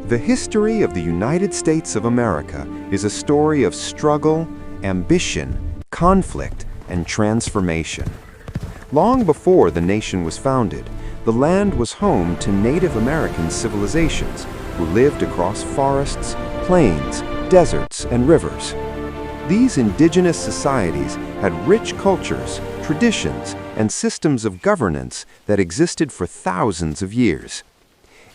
The history of the United States of America is a story of struggle, ambition, conflict, and transformation. Long before the nation was founded, the land was home to Native American civilizations who lived across forests, plains, deserts, and rivers. These indigenous societies had rich cultures, traditions, and systems of governance that existed for thousands of years.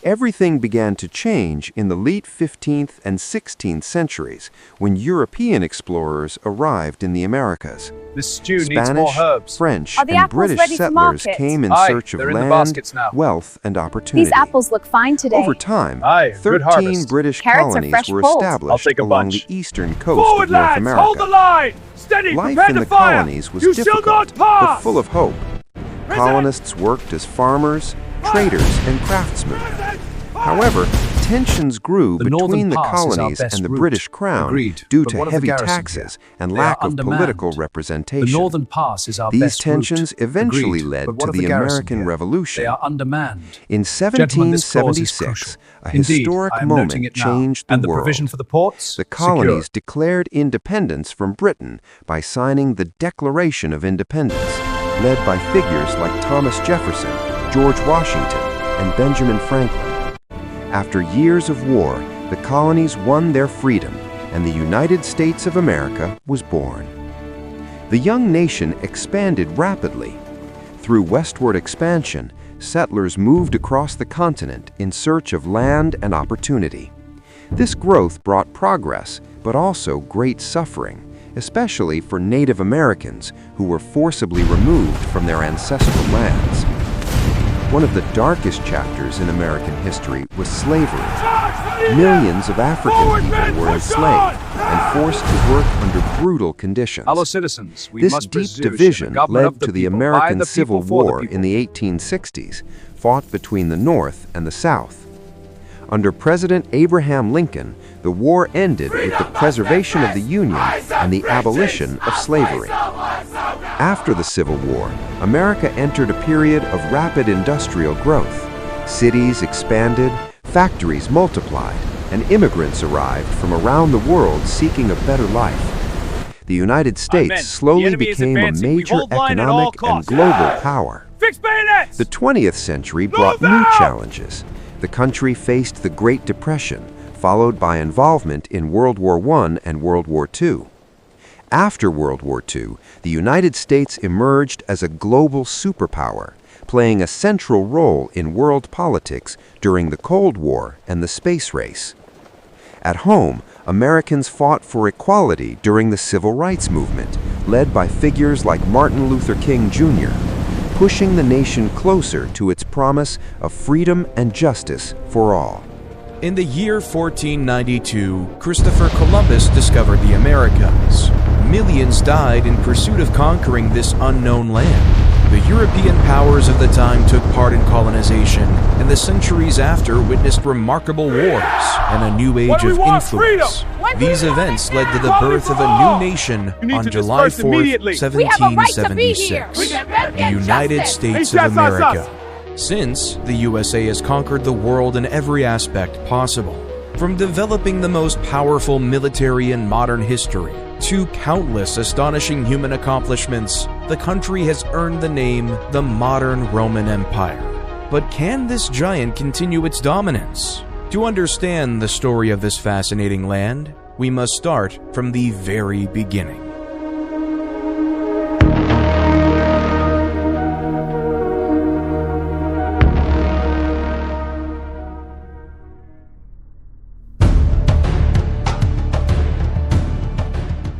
Everything began to change in the late 15th and 16th centuries when European explorers arrived in the Americas. This stew needs more herbs. French, and British settlers came in search of land, wealth, and opportunity. These apples look fine today. Over time, good 13 harvest. British Carrots are colonies fresh were pulled. established I'll take a along bunch. the eastern coast Forward, of North lads! America. Hold the line! Steady! Life Prepare in to the fire! colonies was You shall difficult, not but pass! full of hope. Colonists worked as farmers, traders, and craftsmen. However, tensions grew between the colonies and the British Crown due to heavy taxes and lack of political representation. The northern pass is our These best tensions route. eventually Agreed. led But to what of the garrison American here? Revolution. They are undermanned. In Gentlemen, this clause is 1776, a Indeed, historic I am noting moment it now. changed the And the world. provision for the ports? The colonies Secure. declared independence from Britain by signing the Declaration of Independence, led by figures like Thomas Jefferson, George Washington, and Benjamin Franklin. After years of war, the colonies won their freedom, and the United States of America was born. The young nation expanded rapidly. Through westward expansion, settlers moved across the continent in search of land and opportunity. This growth brought progress, but also great suffering, especially for Native Americans who were forcibly removed from their ancestral lands. One of the darkest chapters in American history was slavery. Millions of African people were enslaved and forced to work under brutal conditions. Fellow citizens, we This must deep preserve division the government of led the to the people, by American the Civil people, for the War people. in the 1860s, fought between the North and the South. Under President Abraham Lincoln, the war ended with the preservation of the Union and the abolition of slavery. After the Civil War, America entered a period of rapid industrial growth. Cities expanded, factories multiplied, and immigrants arrived from around the world seeking a better life. The United States slowly became a major economic and global power. Fix bayonets! The 20th century brought new challenges. The country faced the Great Depression, followed by involvement in World War I and World War II. After World War II, the United States emerged as a global superpower, playing a central role in world politics during the Cold War and the space race. At home, Americans fought for equality during the Civil Rights Movement, led by figures like Martin Luther King Jr., pushing the nation closer to its promise of freedom and justice for all. In the year 1492, Christopher Columbus discovered the Americas. Millions died in pursuit of conquering this unknown land. The European powers of the time took part in colonization, and the centuries after witnessed remarkable wars and a new age of influence. These events led to the birth of a new nation on July 4th, 1776, the United States of America. Since, the USA has conquered the world in every aspect possible, from developing the most powerful military in modern history to countless astonishing human accomplishments. The country has earned the name the modern Roman Empire. But can this giant continue its dominance? To understand the story of this fascinating land, we must start from the very beginning.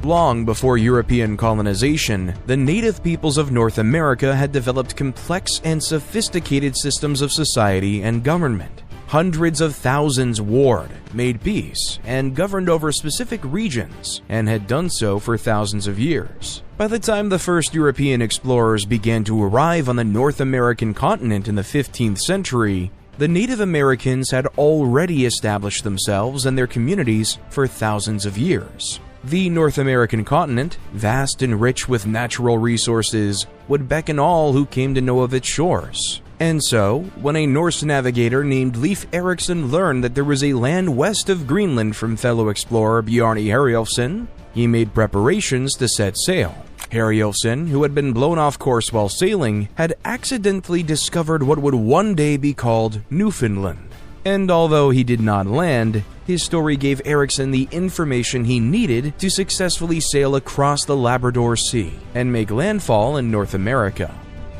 Long before European colonization, the native peoples of North America had developed complex and sophisticated systems of society and government. Hundreds of thousands warred, made peace, and governed over specific regions, and had done so for thousands of years. By the time the first European explorers began to arrive on the North American continent in the 15th century, the Native Americans had already established themselves and their communities for thousands of years. The North American continent, vast and rich with natural resources, would beckon all who came to know of its shores. And so, when a Norse navigator named Leif Erikson learned that there was a land west of Greenland from fellow explorer Bjarni Herjolfsson, he made preparations to set sail. Herjolfsson, who had been blown off course while sailing, had accidentally discovered what would one day be called Newfoundland. And although he did not land, his story gave Erikson the information he needed to successfully sail across the Labrador Sea and make landfall in North America.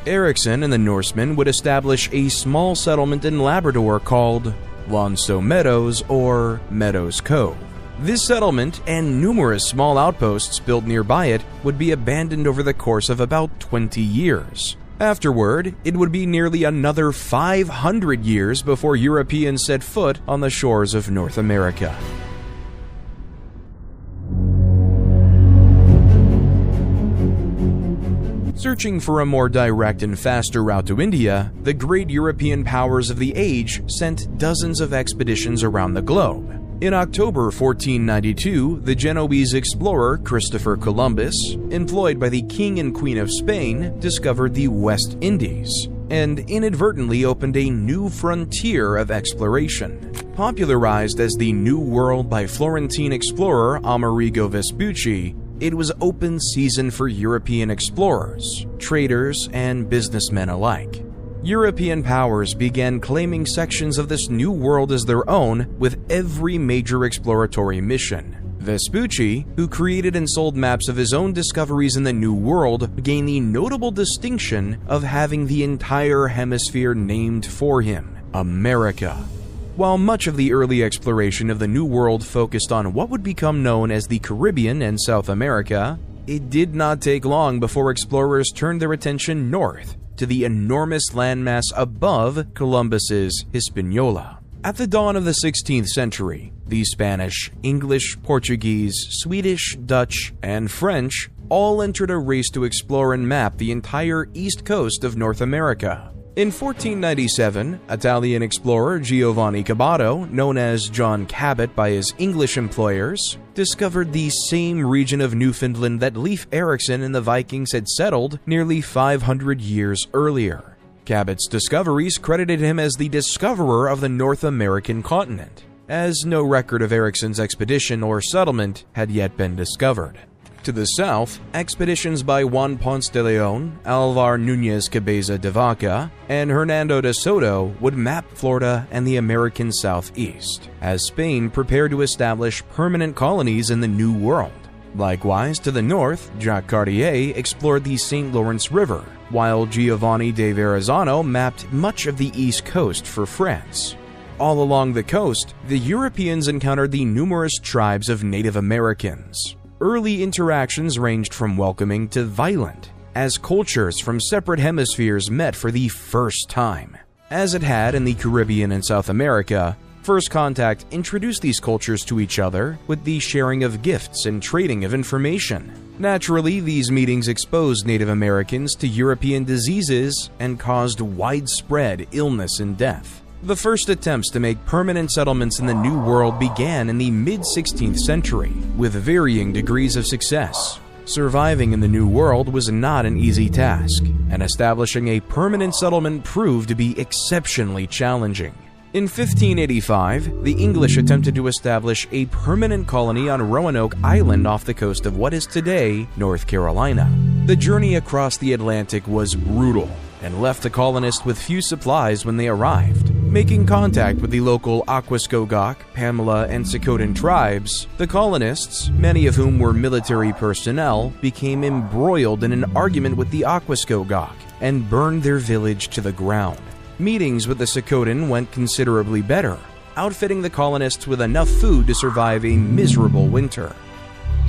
Erikson and the Norsemen would establish a small settlement in Labrador called Lonso Meadows or Meadows Cove. This settlement and numerous small outposts built nearby it would be abandoned over the course of about 20 years. Afterward, it would be nearly another 500 years before Europeans set foot on the shores of North America. Searching for a more direct and faster route to India, the great European powers of the age sent dozens of expeditions around the globe. In October 1492, the Genoese explorer Christopher Columbus, employed by the King and Queen of Spain, discovered the West Indies and inadvertently opened a new frontier of exploration. Popularized as the New World by Florentine explorer Amerigo Vespucci, it was open season for European explorers, traders, and businessmen alike. European powers began claiming sections of this new world as their own with every major exploratory mission. Vespucci, who created and sold maps of his own discoveries in the New World, gained the notable distinction of having the entire hemisphere named for him, America. While much of the early exploration of the New World focused on what would become known as the Caribbean and South America, it did not take long before explorers turned their attention north to the enormous landmass above Columbus's Hispaniola. At the dawn of the 16th century, the Spanish, English, Portuguese, Swedish, Dutch, and French all entered a race to explore and map the entire east coast of North America. In 1497, Italian explorer Giovanni Caboto, known as John Cabot by his English employers, discovered the same region of Newfoundland that Leif Erikson and the Vikings had settled nearly 500 years earlier. Cabot's discoveries credited him as the discoverer of the North American continent, as no record of Eriksson's expedition or settlement had yet been discovered. To the south, expeditions by Juan Ponce de Leon, Alvar Núñez Cabeza de Vaca, and Hernando de Soto would map Florida and the American southeast, as Spain prepared to establish permanent colonies in the New World. Likewise, to the north, Jacques Cartier explored the St. Lawrence River, while Giovanni de Verrazzano mapped much of the east coast for France. All along the coast, the Europeans encountered the numerous tribes of Native Americans. Early interactions ranged from welcoming to violent, as cultures from separate hemispheres met for the first time. As it had in the Caribbean and South America, first contact introduced these cultures to each other with the sharing of gifts and trading of information. Naturally, these meetings exposed Native Americans to European diseases and caused widespread illness and death. The first attempts to make permanent settlements in the New World began in the mid-16th century, with varying degrees of success. Surviving in the New World was not an easy task, and establishing a permanent settlement proved to be exceptionally challenging. In 1585, the English attempted to establish a permanent colony on Roanoke Island off the coast of what is today North Carolina. The journey across the Atlantic was brutal, and left the colonists with few supplies when they arrived. Making contact with the local Aquascogok, Pamela, and Socotan tribes, the colonists, many of whom were military personnel, became embroiled in an argument with the Aquascogok and burned their village to the ground. Meetings with the Socotan went considerably better, outfitting the colonists with enough food to survive a miserable winter.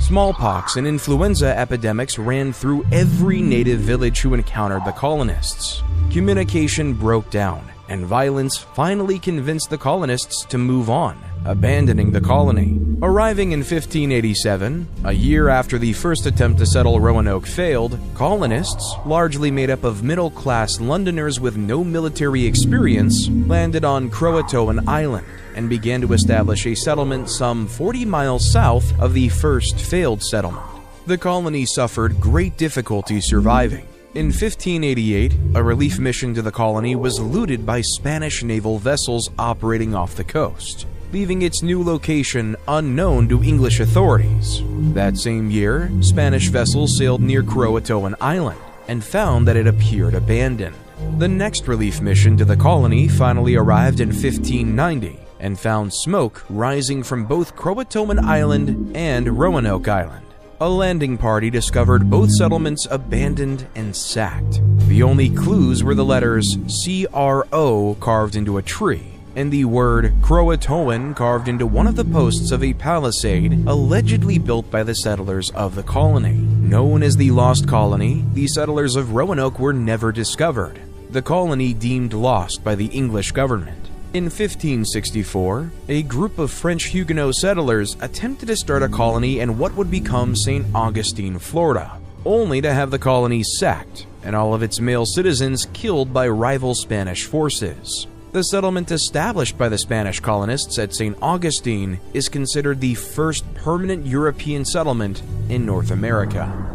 Smallpox and influenza epidemics ran through every native village who encountered the colonists. Communication broke down, and violence finally convinced the colonists to move on, abandoning the colony. Arriving in 1587, a year after the first attempt to settle Roanoke failed, colonists, largely made up of middle-class Londoners with no military experience, landed on Croatoan Island and began to establish a settlement some 40 miles south of the first failed settlement. The colony suffered great difficulty surviving, In 1588, a relief mission to the colony was looted by Spanish naval vessels operating off the coast, leaving its new location unknown to English authorities. That same year, Spanish vessels sailed near Croatoan Island and found that it appeared abandoned. The next relief mission to the colony finally arrived in 1590 and found smoke rising from both Croatoan Island and Roanoke Island. A landing party discovered both settlements abandoned and sacked. The only clues were the letters CRO carved into a tree, and the word Croatoan carved into one of the posts of a palisade allegedly built by the settlers of the colony. Known as the Lost Colony, the settlers of Roanoke were never discovered, the colony deemed lost by the English government. In 1564, a group of French Huguenot settlers attempted to start a colony in what would become St. Augustine, Florida, only to have the colony sacked and all of its male citizens killed by rival Spanish forces. The settlement established by the Spanish colonists at St. Augustine is considered the first permanent European settlement in North America.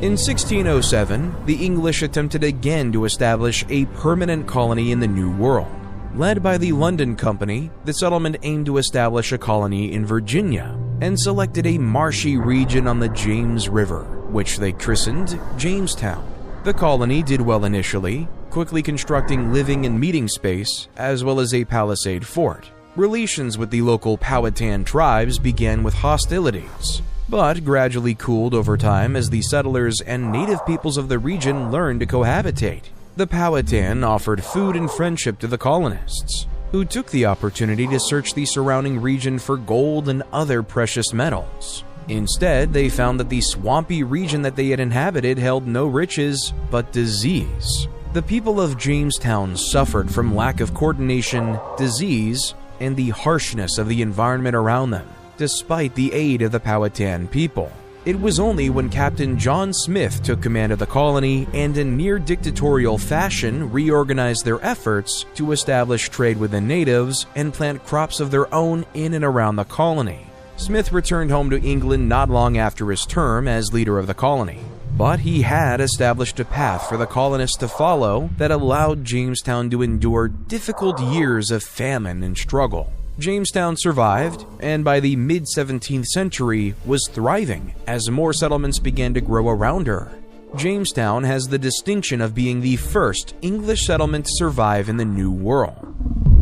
In 1607, the English attempted again to establish a permanent colony in the New World. Led by the London Company, the settlement aimed to establish a colony in Virginia and selected a marshy region on the James River, which they christened Jamestown. The colony did well initially, quickly constructing living and meeting space, as well as a palisade fort. Relations with the local Powhatan tribes began with hostilities, but gradually cooled over time as the settlers and native peoples of the region learned to cohabitate. The Powhatan offered food and friendship to the colonists, who took the opportunity to search the surrounding region for gold and other precious metals. Instead, they found that the swampy region that they had inhabited held no riches but disease. The people of Jamestown suffered from lack of coordination, disease, and the harshness of the environment around them, despite the aid of the Powhatan people. It was only when Captain John Smith took command of the colony and in near-dictatorial fashion reorganized their efforts to establish trade with the natives and plant crops of their own in and around the colony. Smith returned home to England not long after his term as leader of the colony, but he had established a path for the colonists to follow that allowed Jamestown to endure difficult years of famine and struggle. Jamestown survived, and by the mid-17th century was thriving as more settlements began to grow around her. Jamestown has the distinction of being the first English settlement to survive in the New World.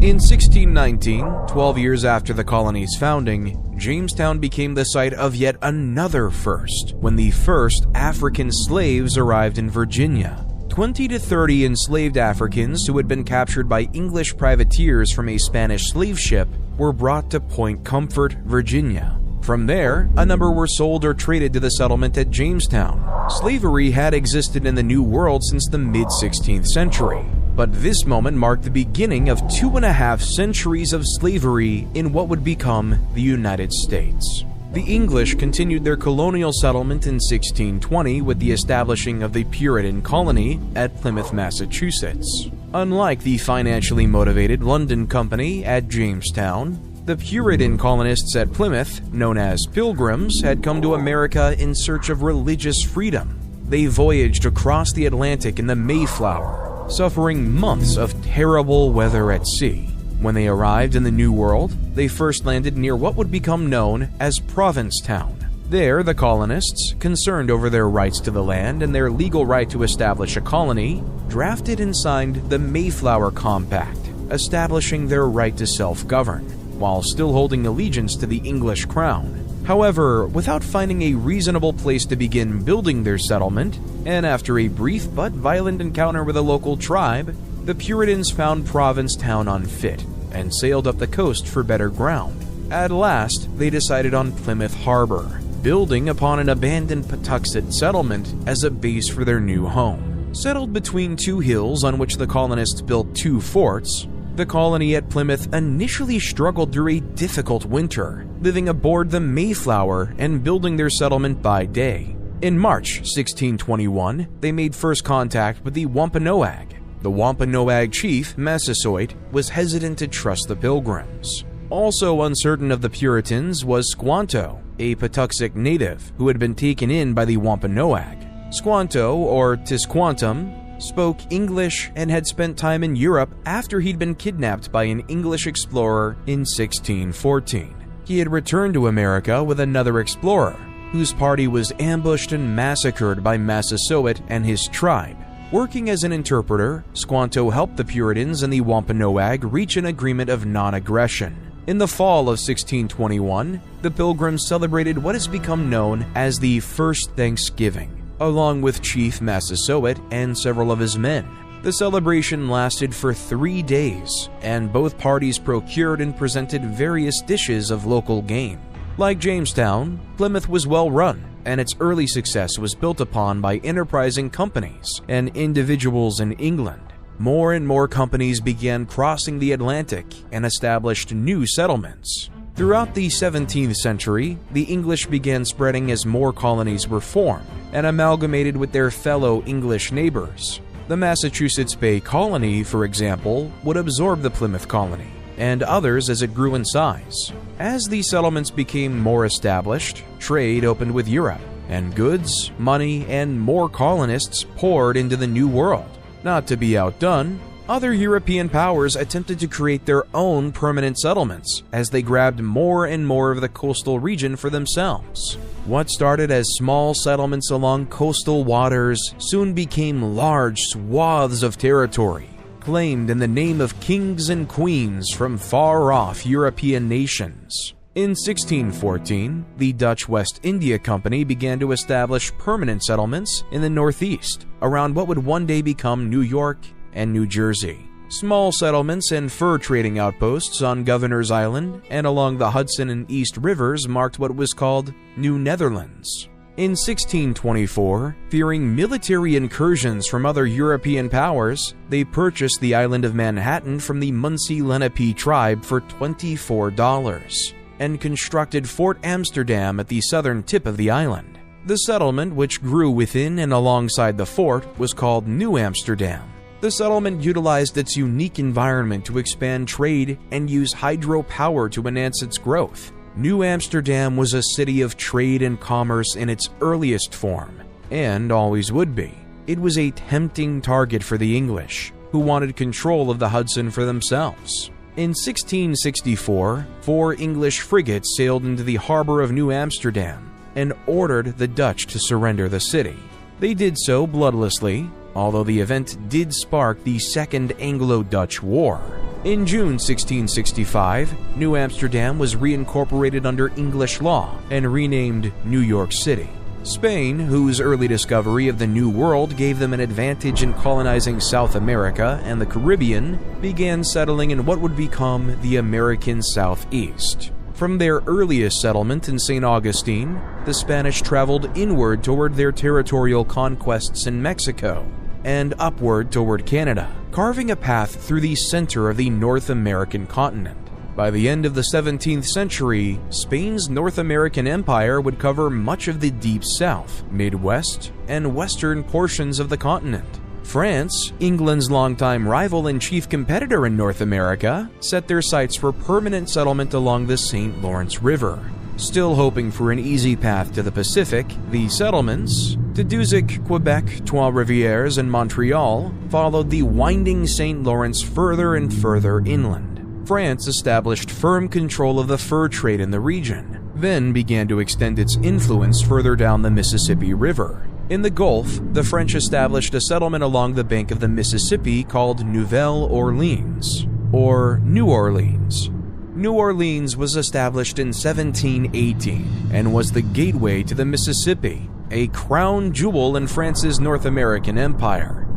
In 1619, 12 years after the colony's founding, Jamestown became the site of yet another first, when the first African slaves arrived in Virginia. 20 to 30 enslaved Africans who had been captured by English privateers from a Spanish slave ship were brought to Point Comfort, Virginia. From there, a number were sold or traded to the settlement at Jamestown. Slavery had existed in the New World since the mid-16th century, but this moment marked the beginning of 2.5 centuries of slavery in what would become the United States. The English continued their colonial settlement in 1620 with the establishing of the Puritan colony at Plymouth, Massachusetts. Unlike the financially motivated London Company at Jamestown, the Puritan colonists at Plymouth, known as Pilgrims, had come to America in search of religious freedom. They voyaged across the Atlantic in the Mayflower, suffering months of terrible weather at sea. When they arrived in the New World, they first landed near what would become known as Provincetown. There, the colonists, concerned over their rights to the land and their legal right to establish a colony, drafted and signed the Mayflower Compact, establishing their right to self-govern, while still holding allegiance to the English crown. However, without finding a reasonable place to begin building their settlement, and after a brief but violent encounter with a local tribe, the Puritans found Provincetown unfit and sailed up the coast for better ground. At last, they decided on Plymouth Harbor, building upon an abandoned Patuxent settlement as a base for their new home. Settled between two hills on which the colonists built two forts, the colony at Plymouth initially struggled through a difficult winter, living aboard the Mayflower and building their settlement by day. In March 1621, they made first contact with the Wampanoag. The Wampanoag chief, Massasoit, was hesitant to trust the Pilgrims. Also uncertain of the Puritans was Squanto, a Patuxent native who had been taken in by the Wampanoag. Squanto, or Tisquantum, spoke English and had spent time in Europe after he'd been kidnapped by an English explorer in 1614. He had returned to America with another explorer, whose party was ambushed and massacred by Massasoit and his tribe. Working as an interpreter, Squanto helped the Puritans and the Wampanoag reach an agreement of non-aggression. In the fall of 1621, the Pilgrims celebrated what has become known as the First Thanksgiving, along with Chief Massasoit and several of his men. The celebration lasted for 3 days, and both parties procured and presented various dishes of local game. Like Jamestown, Plymouth was well run, and its early success was built upon by enterprising companies and individuals in England. More and more companies began crossing the Atlantic and established new settlements. Throughout the 17th century, the English began spreading as more colonies were formed and amalgamated with their fellow English neighbors. The Massachusetts Bay Colony, for example, would absorb the Plymouth Colony, and others as it grew in size. As these settlements became more established, trade opened with Europe, and goods, money, and more colonists poured into the New World. Not to be outdone, other European powers attempted to create their own permanent settlements as they grabbed more and more of the coastal region for themselves. What started as small settlements along coastal waters soon became large swaths of territory, claimed in the name of kings and queens from far-off European nations. In 1614, the Dutch West India Company began to establish permanent settlements in the Northeast, around what would one day become New York and New Jersey. Small settlements and fur trading outposts on Governor's Island and along the Hudson and East Rivers marked what was called New Netherlands. In 1624, fearing military incursions from other European powers, they purchased the island of Manhattan from the Munsee Lenape tribe for $24 and constructed Fort Amsterdam at the southern tip of the island. The settlement, which grew within and alongside the fort, was called New Amsterdam. The settlement utilized its unique environment to expand trade and use hydropower to enhance its growth. New Amsterdam was a city of trade and commerce in its earliest form, and always would be. It was a tempting target for the English, who wanted control of the Hudson for themselves. In 1664, 4 English frigates sailed into the harbor of New Amsterdam and ordered the Dutch to surrender the city. They did so bloodlessly, although the event did spark the Second Anglo-Dutch War. In June 1665, New Amsterdam was reincorporated under English law and renamed New York City. Spain, whose early discovery of the New World gave them an advantage in colonizing South America and the Caribbean, began settling in what would become the American Southeast. From their earliest settlement in St. Augustine, the Spanish traveled inward toward their territorial conquests in Mexico and upward toward Canada, carving a path through the center of the North American continent. By the end of the 17th century, Spain's North American empire would cover much of the Deep South, Midwest, and western portions of the continent. France, England's longtime rival and chief competitor in North America, set their sights for permanent settlement along the St. Lawrence River. Still hoping for an easy path to the Pacific, the settlements, Tadoussac, Quebec, Trois-Rivières, and Montreal, followed the winding St. Lawrence further and further inland. France established firm control of the fur trade in the region, then began to extend its influence further down the Mississippi River. In the Gulf, the French established a settlement along the bank of the Mississippi called Nouvelle Orleans, or New Orleans. New Orleans was established in 1718 and was the gateway to the Mississippi, a crown jewel in France's North American empire.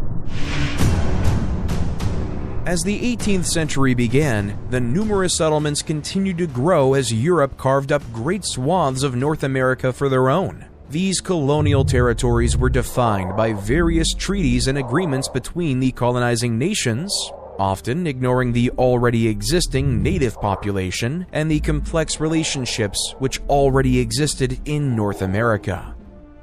As the 18th century began, the numerous settlements continued to grow as Europe carved up great swaths of North America for their own. These colonial territories were defined by various treaties and agreements between the colonizing nations, often ignoring the already existing native population and the complex relationships which already existed in North America.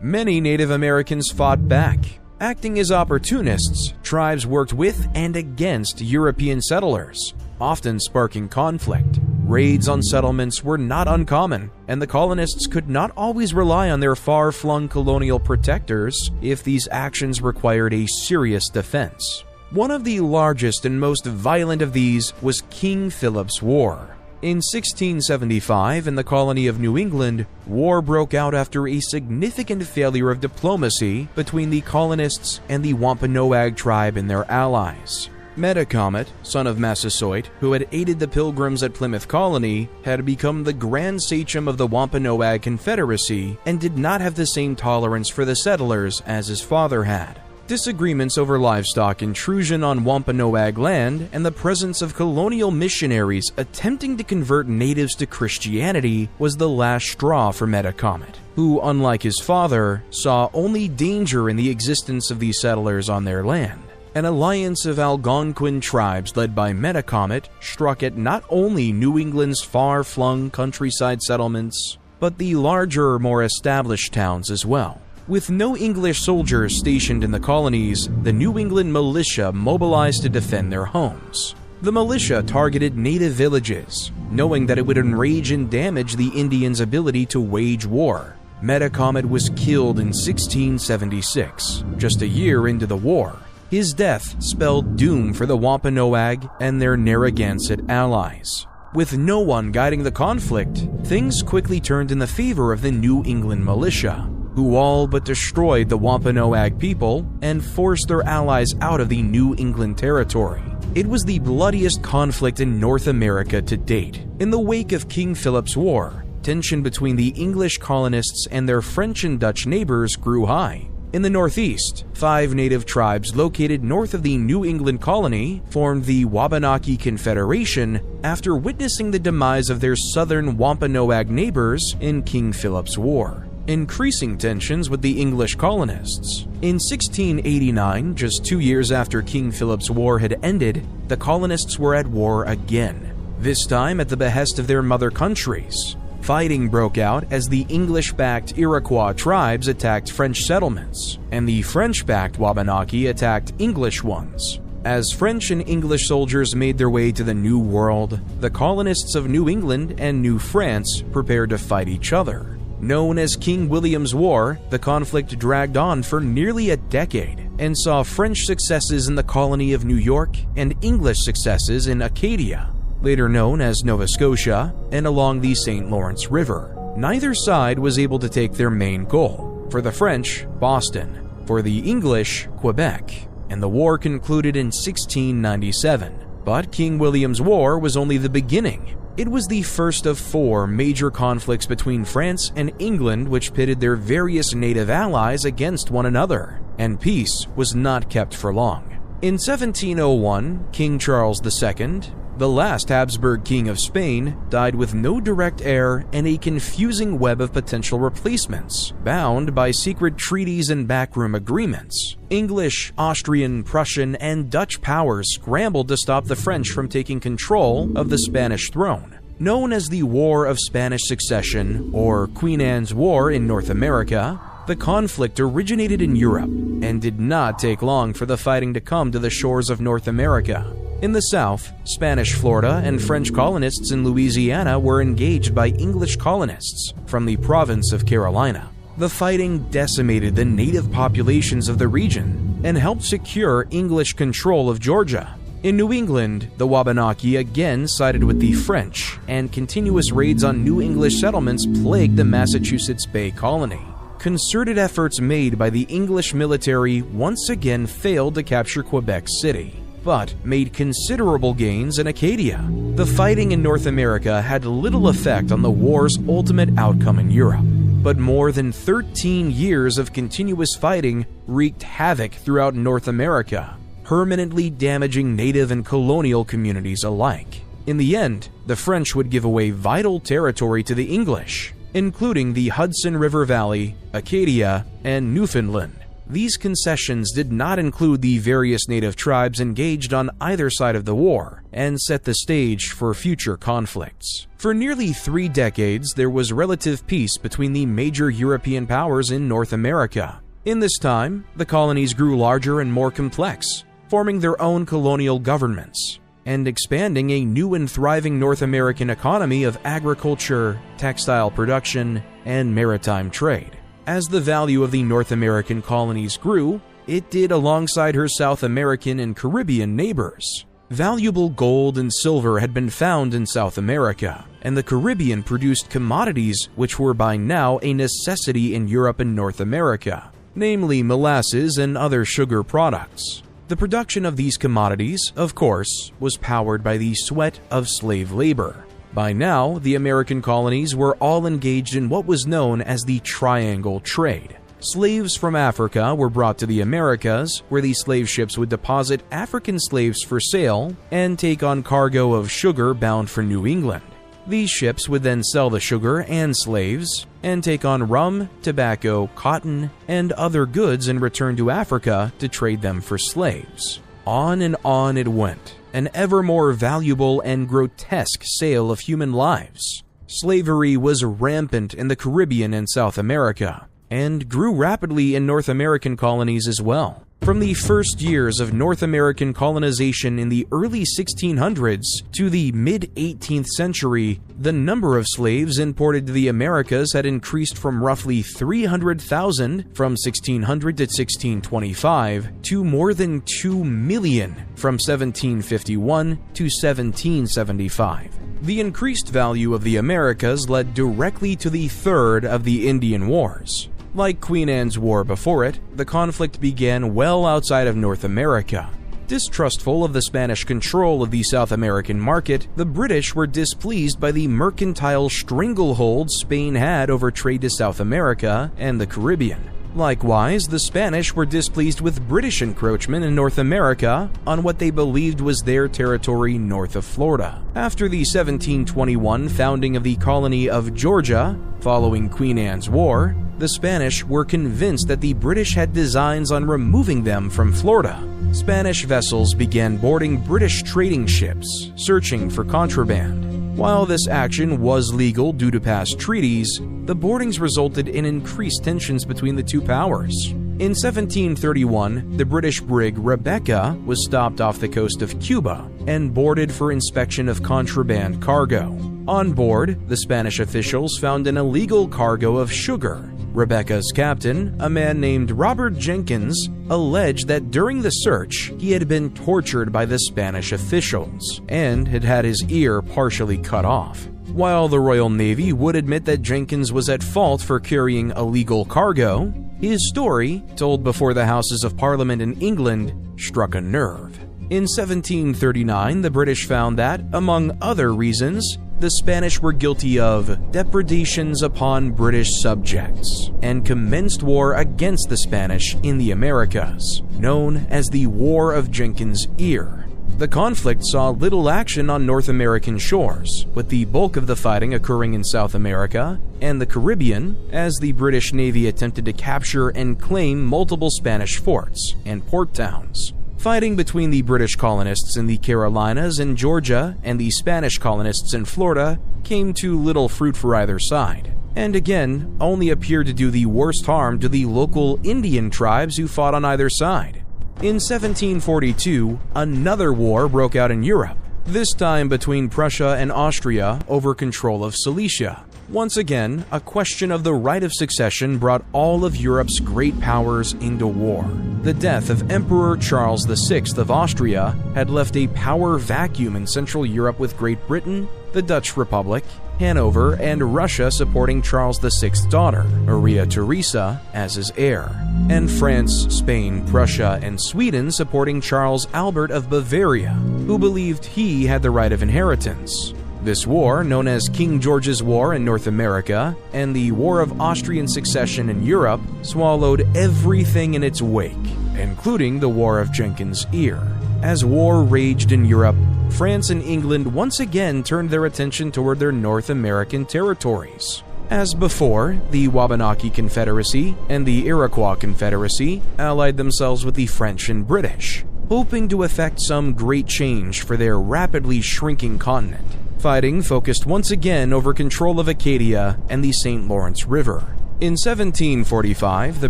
Many Native Americans fought back. Acting as opportunists, tribes worked with and against European settlers, often sparking conflict. Raids on settlements were not uncommon, and the colonists could not always rely on their far-flung colonial protectors if these actions required a serious defense. One of the largest and most violent of these was King Philip's War. In 1675, in the colony of New England, war broke out after a significant failure of diplomacy between the colonists and the Wampanoag tribe and their allies. Metacomet, son of Massasoit, who had aided the Pilgrims at Plymouth Colony, had become the Grand Sachem of the Wampanoag Confederacy and did not have the same tolerance for the settlers as his father had. Disagreements over livestock intrusion on Wampanoag land and the presence of colonial missionaries attempting to convert natives to Christianity was the last straw for Metacomet, who, unlike his father, saw only danger in the existence of these settlers on their land. An alliance of Algonquin tribes led by Metacomet struck at not only New England's far-flung countryside settlements, but the larger, more established towns as well. With no English soldiers stationed in the colonies, the New England militia mobilized to defend their homes. The militia targeted native villages, knowing that it would enrage and damage the Indians' ability to wage war. Metacomet was killed in 1676, just a year into the war. His death spelled doom for the Wampanoag and their Narragansett allies. With no one guiding the conflict, things quickly turned in the favor of the New England militia, who all but destroyed the Wampanoag people and forced their allies out of the New England territory. It was the bloodiest conflict in North America to date. In the wake of King Philip's War, tension between the English colonists and their French and Dutch neighbors grew high. In the Northeast, 5 native tribes located north of the New England colony formed the Wabanaki Confederation after witnessing the demise of their southern Wampanoag neighbors in King Philip's War, increasing tensions with the English colonists. In 1689, just 2 years after King Philip's War had ended, the colonists were at war again, this time at the behest of their mother countries. Fighting broke out as the English-backed Iroquois tribes attacked French settlements, and the French-backed Wabanaki attacked English ones. As French and English soldiers made their way to the New World, the colonists of New England and New France prepared to fight each other. Known as King William's War, the conflict dragged on for nearly a decade and saw French successes in the colony of New York and English successes in Acadia, later known as Nova Scotia, and along the St. Lawrence River. Neither side was able to take their main goal. For the French, Boston. For the English, Quebec. And the war concluded in 1697. But King William's War was only the beginning. It was the first of 4 major conflicts between France and England which pitted their various native allies against one another, and peace was not kept for long. In 1701, King Charles II, the last Habsburg king of Spain, died with no direct heir and a confusing web of potential replacements, bound by secret treaties and backroom agreements. English, Austrian, Prussian, and Dutch powers scrambled to stop the French from taking control of the Spanish throne. Known as the War of Spanish Succession, or Queen Anne's War in North America, the conflict originated in Europe and did not take long for the fighting to come to the shores of North America. In the South, Spanish Florida and French colonists in Louisiana were engaged by English colonists from the province of Carolina. The fighting decimated the native populations of the region and helped secure English control of Georgia. In New England, the Wabanaki again sided with the French, and continuous raids on New English settlements plagued the Massachusetts Bay Colony. Concerted efforts made by the English military once again failed to capture Quebec City, but made considerable gains in Acadia. The fighting in North America had little effect on the war's ultimate outcome in Europe, but more than 13 years of continuous fighting wreaked havoc throughout North America, permanently damaging native and colonial communities alike. In the end, the French would give away vital territory to the English, including the Hudson River Valley, Acadia, and Newfoundland. These concessions did not include the various native tribes engaged on either side of the war, and set the stage for future conflicts. For nearly 3 decades, there was relative peace between the major European powers in North America. In this time, the colonies grew larger and more complex, forming their own colonial governments. and expanding a new and thriving North American economy of agriculture, textile production, and maritime trade. As the value of the North American colonies grew, it did alongside her South American and Caribbean neighbors. Valuable gold and silver had been found in South America, and the Caribbean produced commodities which were by now a necessity in Europe and North America, namely molasses and other sugar products. The production of these commodities, of course, was powered by the sweat of slave labor. By now, the American colonies were all engaged in what was known as the Triangle Trade. Slaves from Africa were brought to the Americas, where these slave ships would deposit African slaves for sale and take on cargo of sugar bound for New England. These ships would then sell the sugar and slaves and take on rum, tobacco, cotton, and other goods and return to Africa to trade them for slaves. On and on it went, an ever more valuable and grotesque sale of human lives. Slavery was rampant in the Caribbean and South America, and grew rapidly in North American colonies as well. From the first years of North American colonization in the early 1600s to the mid-18th century, the number of slaves imported to the Americas had increased from roughly 300,000 from 1600 to 1625 to more than 2 million from 1751 to 1775. The increased value of the Americas led directly to the third of the Indian Wars. Like Queen Anne's War before it, the conflict began well outside of North America. Distrustful of the Spanish control of the South American market, the British were displeased by the mercantile stranglehold Spain had over trade to South America and the Caribbean. Likewise, the Spanish were displeased with British encroachment in North America on what they believed was their territory north of Florida. After the 1721 founding of the colony of Georgia, following Queen Anne's War, the Spanish were convinced that the British had designs on removing them from Florida. Spanish vessels began boarding British trading ships, searching for contraband. While this action was legal due to past treaties, the boardings resulted in increased tensions between the two powers. In 1731, the British brig Rebecca was stopped off the coast of Cuba and boarded for inspection of contraband cargo. On board, the Spanish officials found an illegal cargo of sugar. Rebecca's captain, a man named Robert Jenkins, alleged that during the search, he had been tortured by the Spanish officials and had had his ear partially cut off. While the Royal Navy would admit that Jenkins was at fault for carrying illegal cargo, his story, told before the Houses of Parliament in England, struck a nerve. In 1739, the British found that, among other reasons, the Spanish were guilty of depredations upon British subjects and commenced war against the Spanish in the Americas, known as the War of Jenkins' Ear. The conflict saw little action on North American shores, with the bulk of the fighting occurring in South America and the Caribbean, as the British Navy attempted to capture and claim multiple Spanish forts and port towns. Fighting between the British colonists in the Carolinas and Georgia and the Spanish colonists in Florida came to little fruit for either side, and again only appeared to do the worst harm to the local Indian tribes who fought on either side. In 1742, another war broke out in Europe, this time between Prussia and Austria over control of Silesia. Once again, a question of the right of succession brought all of Europe's great powers into war. The death of Emperor Charles VI of Austria had left a power vacuum in Central Europe, with Great Britain, the Dutch Republic, Hanover, and Russia supporting Charles VI's daughter, Maria Theresa, as his heir, and France, Spain, Prussia, and Sweden supporting Charles Albert of Bavaria, who believed he had the right of inheritance. This war, known as King George's War in North America and the War of Austrian Succession in Europe, swallowed everything in its wake, including the War of Jenkins' Ear. As war raged in Europe, France and England once again turned their attention toward their North American territories. As before, the Wabanaki Confederacy and the Iroquois Confederacy allied themselves with the French and British, hoping to effect some great change for their rapidly shrinking continent. Fighting focused once again over control of Acadia and the St. Lawrence River. In 1745, the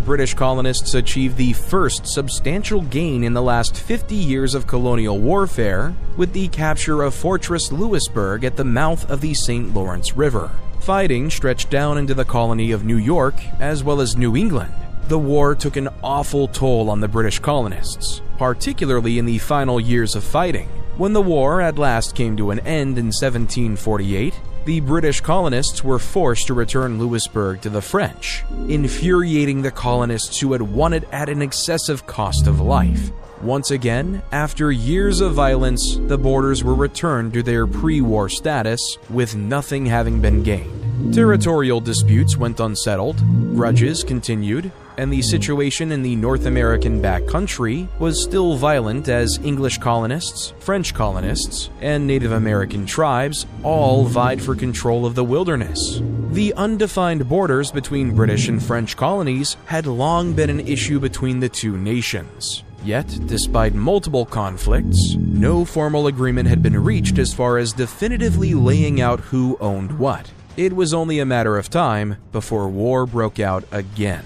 British colonists achieved the first substantial gain in the last 50 years of colonial warfare with the capture of Fortress Louisbourg at the mouth of the St. Lawrence River. Fighting stretched down into the colony of New York as well as New England. The war took an awful toll on the British colonists, particularly in the final years of fighting. When the war at last came to an end in 1748, the British colonists were forced to return Louisbourg to the French, infuriating the colonists who had won it at an excessive cost of life. Once again, after years of violence, the borders were returned to their pre-war status, with nothing having been gained. Territorial disputes went unsettled, grudges continued, and the situation in the North American backcountry was still violent as English colonists, French colonists, and Native American tribes all vied for control of the wilderness. The undefined borders between British and French colonies had long been an issue between the two nations. Yet, despite multiple conflicts, no formal agreement had been reached as far as definitively laying out who owned what. It was only a matter of time before war broke out again.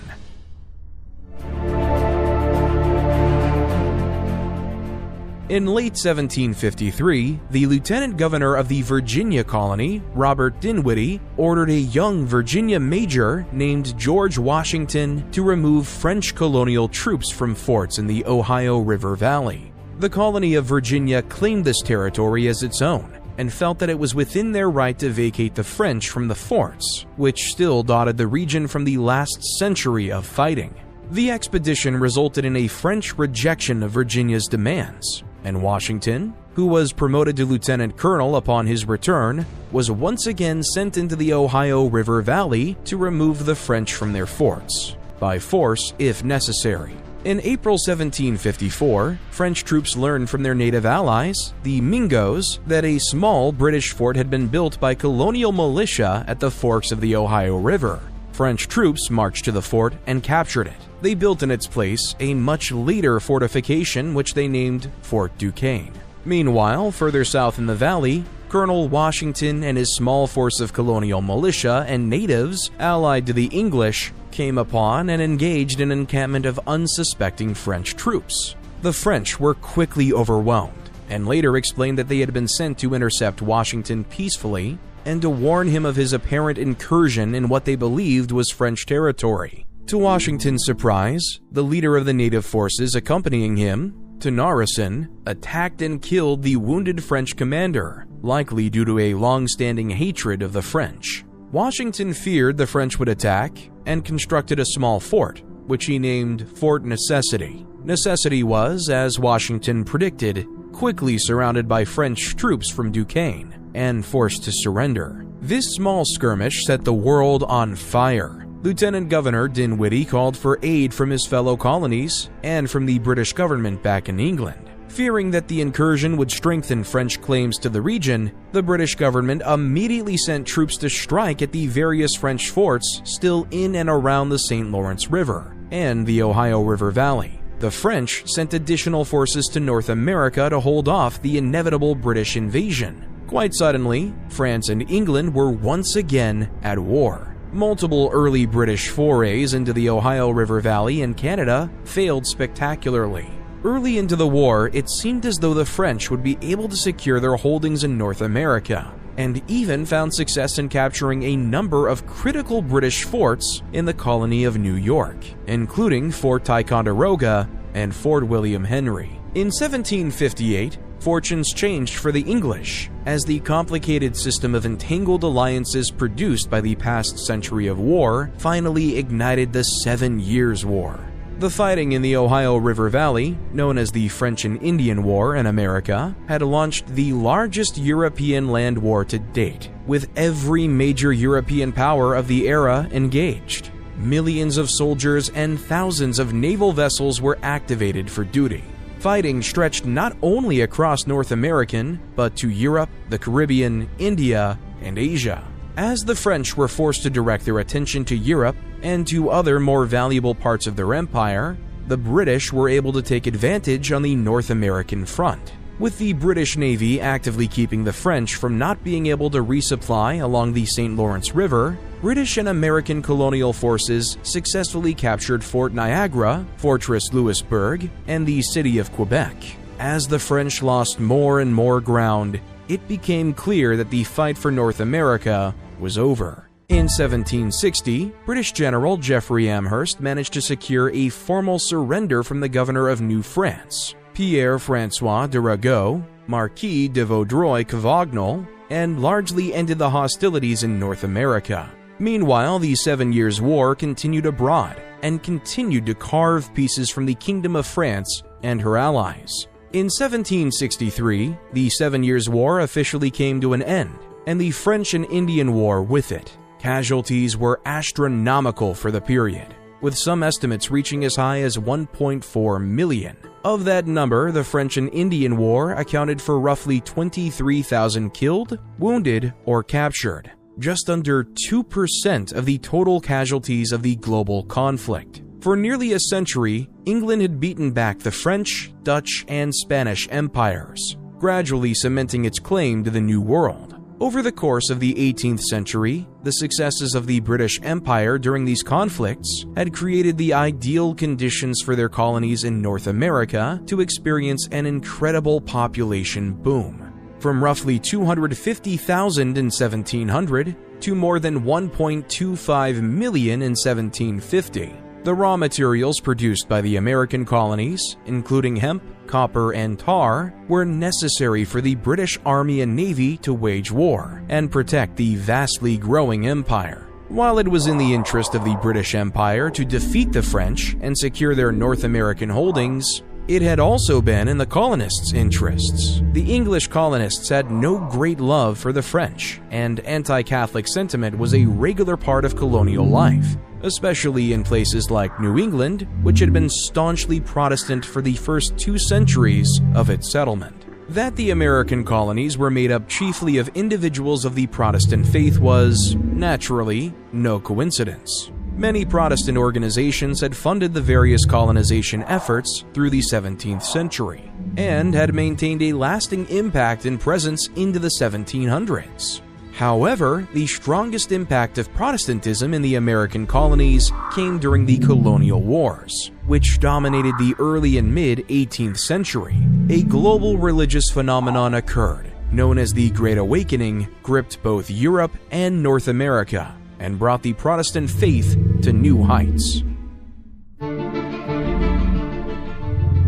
In late 1753, the lieutenant governor of the Virginia colony, Robert Dinwiddie, ordered a young Virginia major named George Washington to remove French colonial troops from forts in the Ohio River Valley. The colony of Virginia claimed this territory as its own and felt that it was within their right to vacate the French from the forts, which still dotted the region from the last century of fighting. The expedition resulted in a French rejection of Virginia's demands, and Washington, who was promoted to lieutenant colonel upon his return, was once again sent into the Ohio River Valley to remove the French from their forts, by force if necessary. In April 1754, French troops learned from their native allies, the Mingos, that a small British fort had been built by colonial militia at the forks of the Ohio River. French troops marched to the fort and captured it. They built in its place a much later fortification which they named Fort Duquesne. Meanwhile, further south in the valley, Colonel Washington and his small force of colonial militia and natives, allied to the English, came upon and engaged an encampment of unsuspecting French troops. The French were quickly overwhelmed, and later explained that they had been sent to intercept Washington peacefully and to warn him of his apparent incursion in what they believed was French territory. To Washington's surprise, the leader of the native forces accompanying him, Tenarison, attacked and killed the wounded French commander, likely due to a long-standing hatred of the French. Washington feared the French would attack and constructed a small fort, which he named Fort Necessity. Necessity was, as Washington predicted, quickly surrounded by French troops from Duquesne and forced to surrender. This small skirmish set the world on fire. Lieutenant Governor Dinwiddie called for aid from his fellow colonies and from the British government back in England. Fearing that the incursion would strengthen French claims to the region, the British government immediately sent troops to strike at the various French forts still in and around the St. Lawrence River and the Ohio River Valley. The French sent additional forces to North America to hold off the inevitable British invasion. Quite suddenly, France and England were once again at war. Multiple early British forays into the Ohio River Valley and Canada failed spectacularly. Early into the war, it seemed as though the French would be able to secure their holdings in North America, and even found success in capturing a number of critical British forts in the colony of New York, including Fort Ticonderoga and Fort William Henry. In 1758, fortunes changed for the English, as the complicated system of entangled alliances produced by the past century of war finally ignited the 7 Years' War. The fighting in the Ohio River Valley, known as the French and Indian War in America, had launched the largest European land war to date, with every major European power of the era engaged. Millions of soldiers and thousands of naval vessels were activated for duty. Fighting stretched not only across North American, but to Europe, the Caribbean, India, and Asia. As the French were forced to direct their attention to Europe and to other more valuable parts of their empire, the British were able to take advantage on the North American front. with the British Navy actively keeping the French from not being able to resupply along the St. Lawrence River. British and American colonial forces successfully captured Fort Niagara, Fortress Louisbourg, and the city of Quebec. As the French lost more and more ground, it became clear that the fight for North America was over. In 1760, British General Geoffrey Amherst managed to secure a formal surrender from the governor of New France, Pierre-François de Ragot, Marquis de Vaudreuil-Cavagnol, and largely ended the hostilities in North America. Meanwhile, the 7 Years' War continued abroad and continued to carve pieces from the Kingdom of France and her allies. In 1763, the 7 Years' War officially came to an end, and the French and Indian War with it. Casualties were astronomical for the period, with some estimates reaching as high as 1.4 million. Of that number, the French and Indian War accounted for roughly 23,000 killed, wounded, or captured, just under 2% of the total casualties of the global conflict. For nearly a century, England had beaten back the French, Dutch, and Spanish empires, gradually cementing its claim to the New World. Over the course of the 18th century, the successes of the British Empire during these conflicts had created the ideal conditions for their colonies in North America to experience an incredible population boom. From roughly 250,000 in 1700 to more than 1.25 million in 1750. The raw materials produced by the American colonies, including hemp, copper, and tar, were necessary for the British Army and Navy to wage war and protect the vastly growing empire. While it was in the interest of the British Empire to defeat the French and secure their North American holdings, it had also been in the colonists' interests. The English colonists had no great love for the French, and anti-Catholic sentiment was a regular part of colonial life, especially in places like New England, which had been staunchly Protestant for the first 2 centuries of its settlement. That the American colonies were made up chiefly of individuals of the Protestant faith was, naturally, no coincidence. Many Protestant organizations had funded the various colonization efforts through the 17th century, and had maintained a lasting impact and presence into the 1700s. However, the strongest impact of Protestantism in the American colonies came during the colonial wars, which dominated the early and mid-18th century. A global religious phenomenon occurred, known as the Great Awakening, gripped both Europe and North America, and brought the Protestant faith to new heights.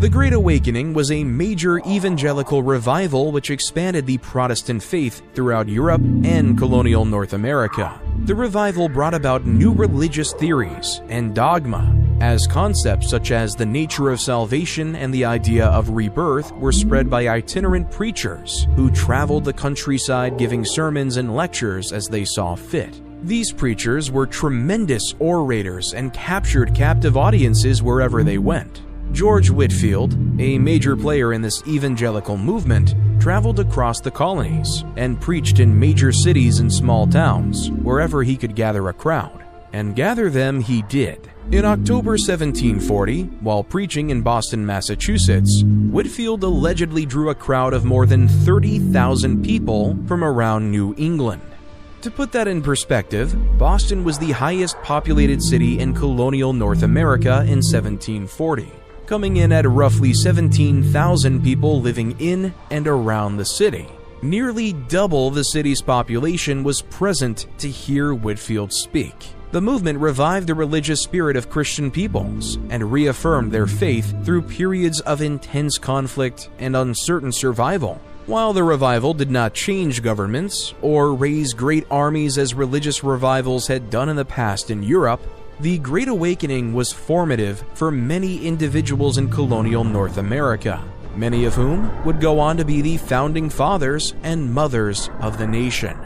The Great Awakening was a major evangelical revival which expanded the Protestant faith throughout Europe and colonial North America. The revival brought about new religious theories and dogma, as concepts such as the nature of salvation and the idea of rebirth were spread by itinerant preachers who traveled the countryside giving sermons and lectures as they saw fit. These preachers were tremendous orators and captured captive audiences wherever they went. George Whitefield, a major player in this evangelical movement, traveled across the colonies and preached in major cities and small towns wherever he could gather a crowd. And gather them he did. In October 1740, while preaching in Boston, Massachusetts, Whitefield allegedly drew a crowd of more than 30,000 people from around New England. To put that in perspective, Boston was the highest populated city in colonial North America in 1740, coming in at roughly 17,000 people living in and around the city. Nearly double the city's population was present to hear Whitefield speak. The movement revived the religious spirit of Christian peoples and reaffirmed their faith through periods of intense conflict and uncertain survival. While the revival did not change governments or raise great armies as religious revivals had done in the past in Europe, the Great Awakening was formative for many individuals in colonial North America, many of whom would go on to be the founding fathers and mothers of the nation.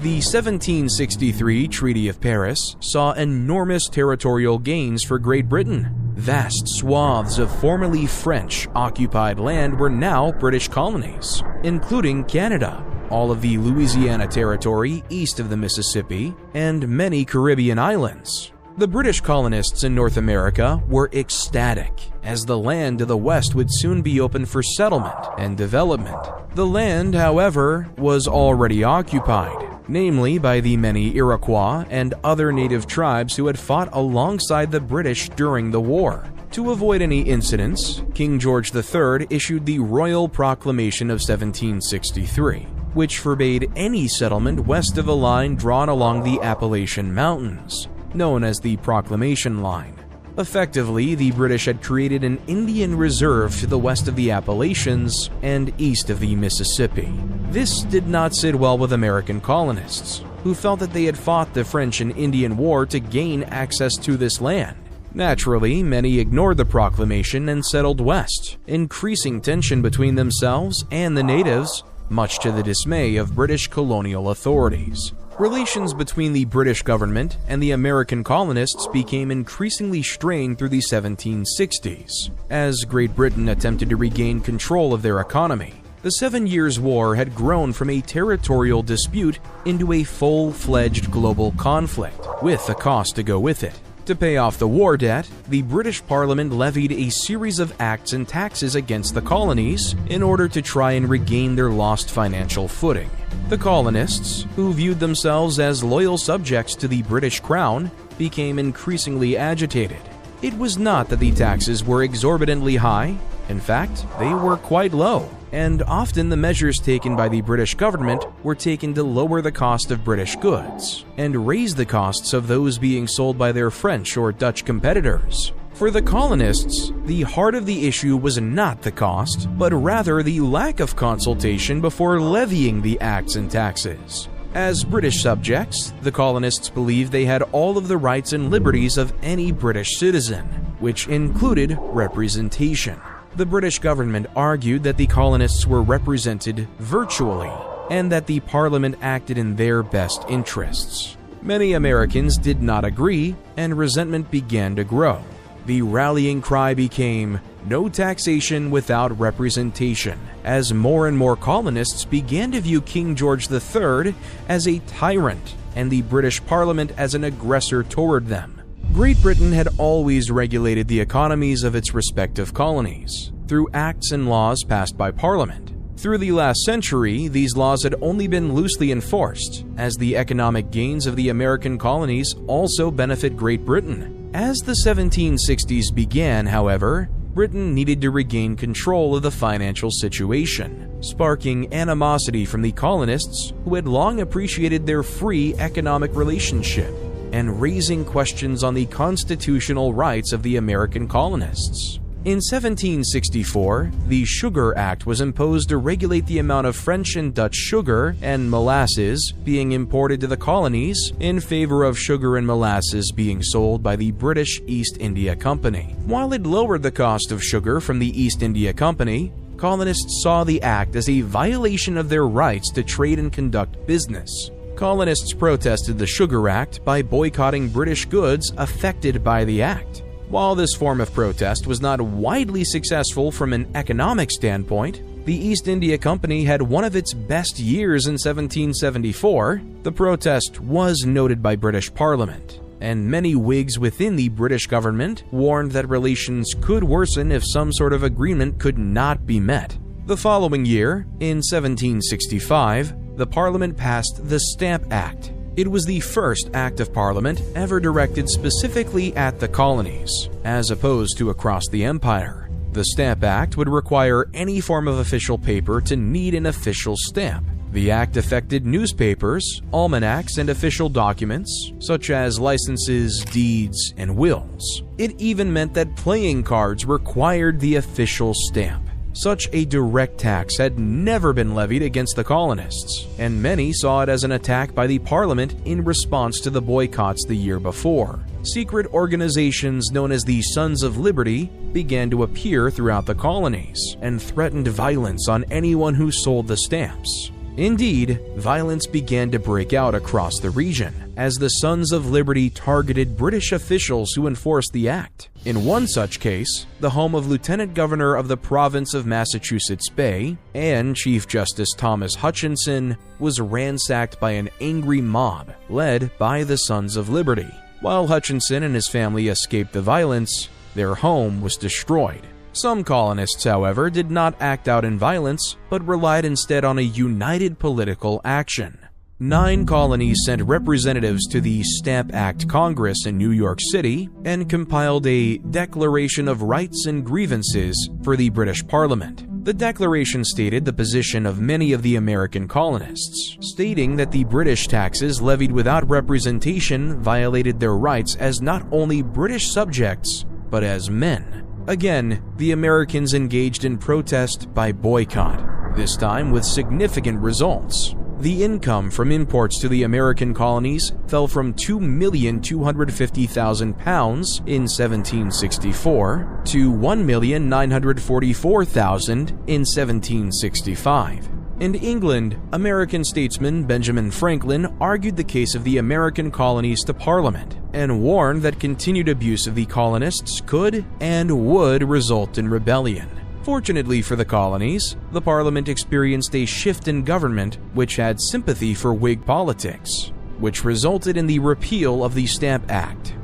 The 1763 Treaty of Paris saw enormous territorial gains for Great Britain. Vast swaths of formerly French-occupied land were now British colonies, including Canada, all of the Louisiana Territory east of the Mississippi, and many Caribbean islands. The British colonists in North America were ecstatic, as the land to the west would soon be open for settlement and development. The land, however, was already occupied, namely by the many Iroquois and other native tribes who had fought alongside the British during the war. To avoid any incidents, King George III issued the Royal Proclamation of 1763, which forbade any settlement west of a line drawn along the Appalachian Mountains, known as the Proclamation Line. Effectively, the British had created an Indian reserve to the west of the Appalachians and east of the Mississippi. This did not sit well with American colonists, who felt that they had fought the French and Indian War to gain access to this land. Naturally, many ignored the proclamation and settled west, increasing tension between themselves and the natives, much to the dismay of British colonial authorities. Relations between the British government and the American colonists became increasingly strained through the 1760s, as Great Britain attempted to regain control of their economy. The 7 Years' War had grown from a territorial dispute into a full-fledged global conflict, with a cost to go with it. To pay off the war debt, the British Parliament levied a series of acts and taxes against the colonies in order to try and regain their lost financial footing. The colonists, who viewed themselves as loyal subjects to the British Crown, became increasingly agitated. It was not that the taxes were exorbitantly high. In fact, they were quite low, and often the measures taken by the British government were taken to lower the cost of British goods and raise the costs of those being sold by their French or Dutch competitors. For the colonists, the heart of the issue was not the cost, but rather the lack of consultation before levying the acts and taxes. As British subjects, the colonists believed they had all of the rights and liberties of any British citizen, which included representation. The British government argued that the colonists were represented virtually, and that the Parliament acted in their best interests. Many Americans did not agree, and resentment began to grow. The rallying cry became, "No taxation without representation," as more and more colonists began to view King George III as a tyrant and the British Parliament as an aggressor toward them. Great Britain had always regulated the economies of its respective colonies through acts and laws passed by Parliament. Through the last century, these laws had only been loosely enforced, as the economic gains of the American colonies also benefit Great Britain. As the 1760s began, however, Britain needed to regain control of the financial situation, sparking animosity from the colonists who had long appreciated their free economic relationship, and raising questions on the constitutional rights of the American colonists. In 1764, the Sugar Act was imposed to regulate the amount of French and Dutch sugar and molasses being imported to the colonies in favor of sugar and molasses being sold by the British East India Company. While it lowered the cost of sugar from the East India Company, colonists saw the act as a violation of their rights to trade and conduct business. Colonists protested the Sugar Act by boycotting British goods affected by the act. While this form of protest was not widely successful from an economic standpoint, the East India Company had one of its best years in 1774. The protest was noted by British Parliament, and many Whigs within the British government warned that relations could worsen if some sort of agreement could not be met. The following year, in 1765, the Parliament passed the Stamp Act. It was the first act of Parliament ever directed specifically at the colonies, as opposed to across the empire. The Stamp Act would require any form of official paper to need an official stamp. The act affected newspapers, almanacs, and official documents, such as licenses, deeds, and wills. It even meant that playing cards required the official stamp. Such a direct tax had never been levied against the colonists, and many saw it as an attack by the Parliament in response to the boycotts the year before. Secret organizations known as the Sons of Liberty began to appear throughout the colonies and threatened violence on anyone who sold the stamps. Indeed, violence began to break out across the region as the Sons of Liberty targeted British officials who enforced the act. In one such case, the home of Lieutenant Governor of the province of Massachusetts Bay and Chief Justice Thomas Hutchinson was ransacked by an angry mob led by the Sons of Liberty. While Hutchinson and his family escaped the violence, their home was destroyed. Some colonists, however, did not act out in violence, but relied instead on a united political action. 9 colonies sent representatives to the Stamp Act Congress in New York City and compiled a Declaration of Rights and Grievances for the British Parliament. The declaration stated the position of many of the American colonists, stating that the British taxes levied without representation violated their rights as not only British subjects, but as men. Again, the Americans engaged in protest by boycott, this time with significant results. The income from imports to the American colonies fell from £2,250,000 in 1764 to £1,944,000 in 1765. In England, American statesman Benjamin Franklin argued the case of the American colonies to Parliament and warned that continued abuse of the colonists could and would result in rebellion. Fortunately for the colonies, the Parliament experienced a shift in government which had sympathy for Whig politics, which resulted in the repeal of the Stamp Act.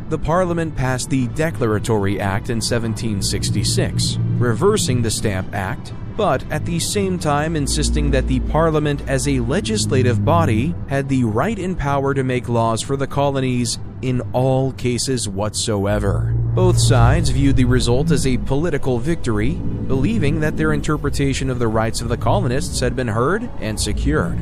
The Parliament passed the Declaratory Act in 1766, reversing the Stamp Act, but at the same time insisting that the Parliament as a legislative body had the right and power to make laws for the colonies in all cases whatsoever. Both sides viewed the result as a political victory, believing that their interpretation of the rights of the colonists had been heard and secured.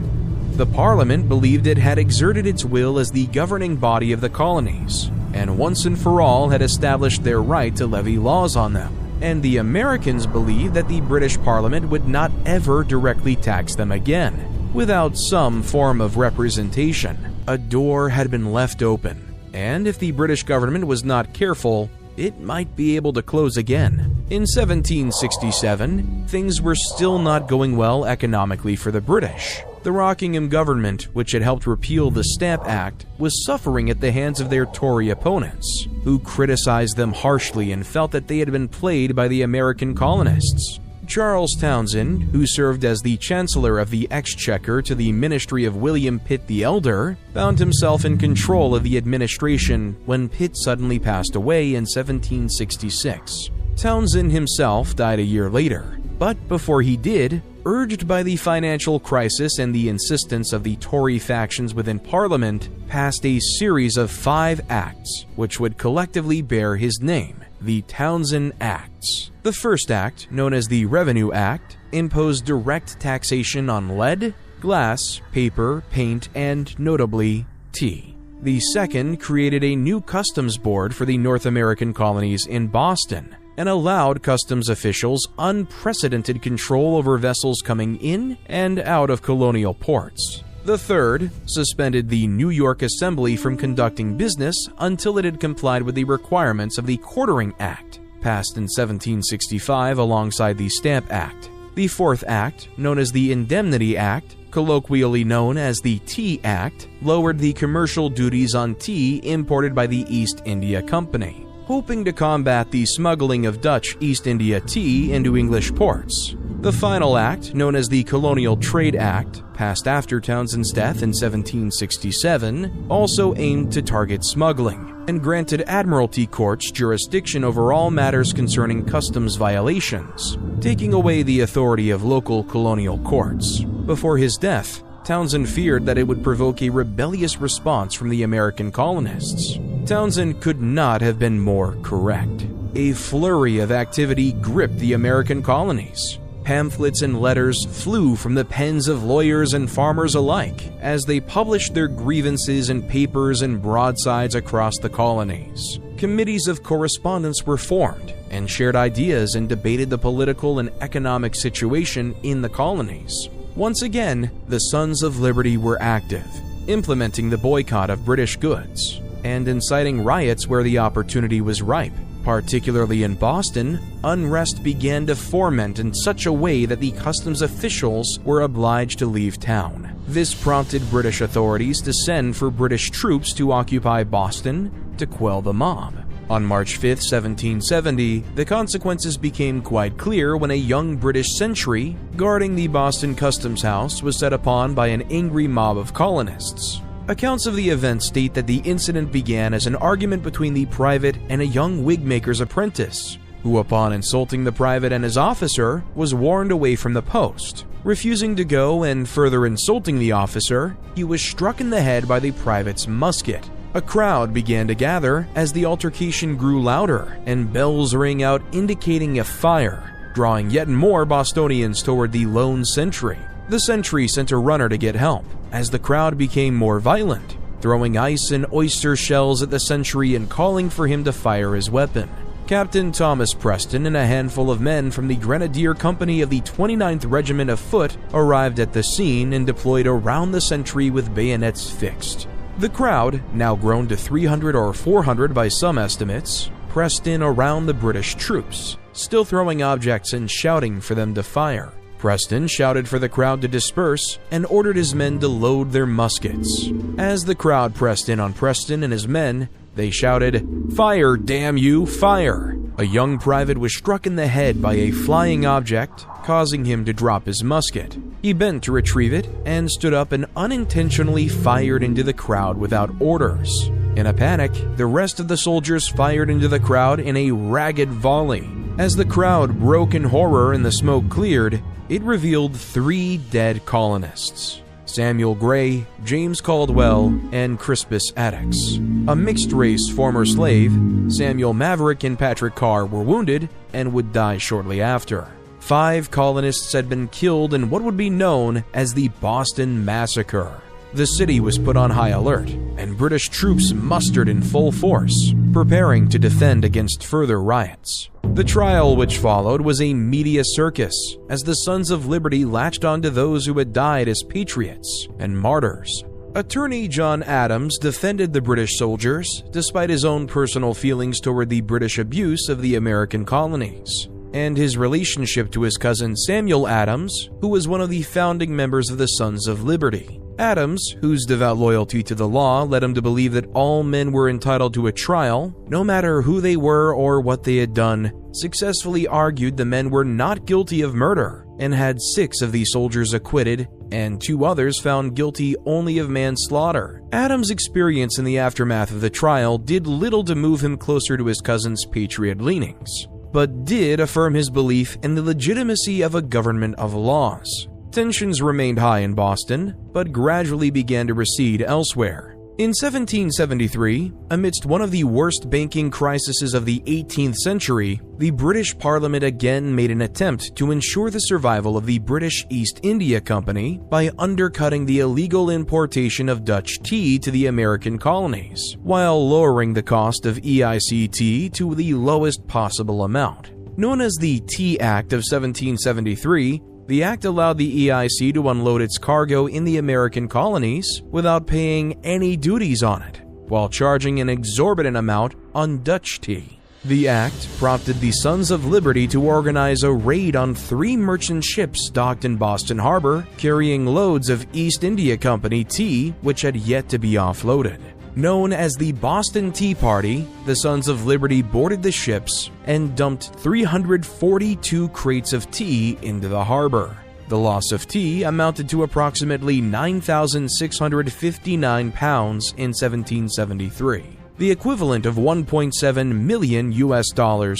The Parliament believed it had exerted its will as the governing body of the colonies, and once and for all had established their right to levy laws on them. And the Americans believed that the British Parliament would not ever directly tax them again. Without some form of representation, a door had been left open, and if the British government was not careful, it might be able to close again. In 1767, things were still not going well economically for the British. The Rockingham government, which had helped repeal the Stamp Act, was suffering at the hands of their Tory opponents, who criticized them harshly and felt that they had been played by the American colonists. Charles Townshend, who served as the Chancellor of the Exchequer to the ministry of William Pitt the Elder, found himself in control of the administration when Pitt suddenly passed away in 1766. Townshend himself died a year later, but before he did, urged by the financial crisis and the insistence of the Tory factions within Parliament, passed a series of 5 acts which would collectively bear his name, the Townshend Acts. The first act, known as the Revenue Act, imposed direct taxation on lead, glass, paper, paint, and, notably, tea. The second created a new customs board for the North American colonies in Boston, and allowed customs officials unprecedented control over vessels coming in and out of colonial ports. The third suspended the New York Assembly from conducting business until it had complied with the requirements of the Quartering Act, passed in 1765 alongside the Stamp Act. The fourth act, known as the Indemnity Act, colloquially known as the Tea Act, lowered the commercial duties on tea imported by the East India Company, hoping to combat the smuggling of Dutch East India tea into English ports. The final act, known as the Colonial Trade Act, passed after Townshend's death in 1767, also aimed to target smuggling, and granted admiralty courts jurisdiction over all matters concerning customs violations, taking away the authority of local colonial courts. Before his death, Townshend feared that it would provoke a rebellious response from the American colonists. Townshend could not have been more correct. A flurry of activity gripped the American colonies. Pamphlets and letters flew from the pens of lawyers and farmers alike as they published their grievances in papers and broadsides across the colonies. Committees of correspondence were formed and shared ideas and debated the political and economic situation in the colonies. Once again, the Sons of Liberty were active, implementing the boycott of British goods and inciting riots where the opportunity was ripe. Particularly in Boston, unrest began to foment in such a way that the customs officials were obliged to leave town. This prompted British authorities to send for British troops to occupy Boston to quell the mob. On March 5, 1770, the consequences became quite clear when a young British sentry guarding the Boston Customs House was set upon by an angry mob of colonists. Accounts of the event state that the incident began as an argument between the private and a young wigmaker's apprentice, who upon insulting the private and his officer, was warned away from the post. Refusing to go and further insulting the officer, he was struck in the head by the private's musket. A crowd began to gather as the altercation grew louder, and bells rang out indicating a fire, drawing yet more Bostonians toward the lone sentry. The sentry sent a runner to get help, as the crowd became more violent, throwing ice and oyster shells at the sentry and calling for him to fire his weapon. Captain Thomas Preston and a handful of men from the Grenadier Company of the 29th Regiment of Foot arrived at the scene and deployed around the sentry with bayonets fixed. The crowd, now grown to 300 or 400 by some estimates, pressed in around the British troops, still throwing objects and shouting for them to fire. Preston shouted for the crowd to disperse and ordered his men to load their muskets. As the crowd pressed in on Preston and his men, they shouted, "Fire, damn you, fire!" A young private was struck in the head by a flying object, causing him to drop his musket. He bent to retrieve it and stood up and unintentionally fired into the crowd without orders. In a panic, the rest of the soldiers fired into the crowd in a ragged volley. As the crowd broke in horror and the smoke cleared, it revealed 3 dead colonists: Samuel Gray, James Caldwell, and Crispus Attucks. A mixed-race former slave, Samuel Maverick and Patrick Carr, were wounded and would die shortly after. 5 colonists had been killed in what would be known as the Boston Massacre. The city was put on high alert, and British troops mustered in full force, preparing to defend against further riots. The trial which followed was a media circus, as the Sons of Liberty latched onto those who had died as patriots and martyrs. Attorney John Adams defended the British soldiers, despite his own personal feelings toward the British abuse of the American colonies, and his relationship to his cousin Samuel Adams, who was one of the founding members of the Sons of Liberty. Adams, whose devout loyalty to the law led him to believe that all men were entitled to a trial, no matter who they were or what they had done, successfully argued the men were not guilty of murder, and had 6 of these soldiers acquitted and 2 others found guilty only of manslaughter. Adams' experience in the aftermath of the trial did little to move him closer to his cousin's patriot leanings, but did affirm his belief in the legitimacy of a government of laws. Tensions remained high in Boston, but gradually began to recede elsewhere. In 1773, amidst one of the worst banking crises of the 18th century, the British Parliament again made an attempt to ensure the survival of the British East India Company by undercutting the illegal importation of Dutch tea to the American colonies, while lowering the cost of EIC tea to the lowest possible amount. Known as the Tea Act of 1773, the act allowed the EIC to unload its cargo in the American colonies without paying any duties on it, while charging an exorbitant amount on Dutch tea. The act prompted the Sons of Liberty to organize a raid on 3 merchant ships docked in Boston Harbor, carrying loads of East India Company tea which had yet to be offloaded. Known as the Boston Tea Party, the Sons of Liberty boarded the ships and dumped 342 crates of tea into the harbor. The loss of tea amounted to approximately 9,659 pounds in 1773, the equivalent of $1.7 million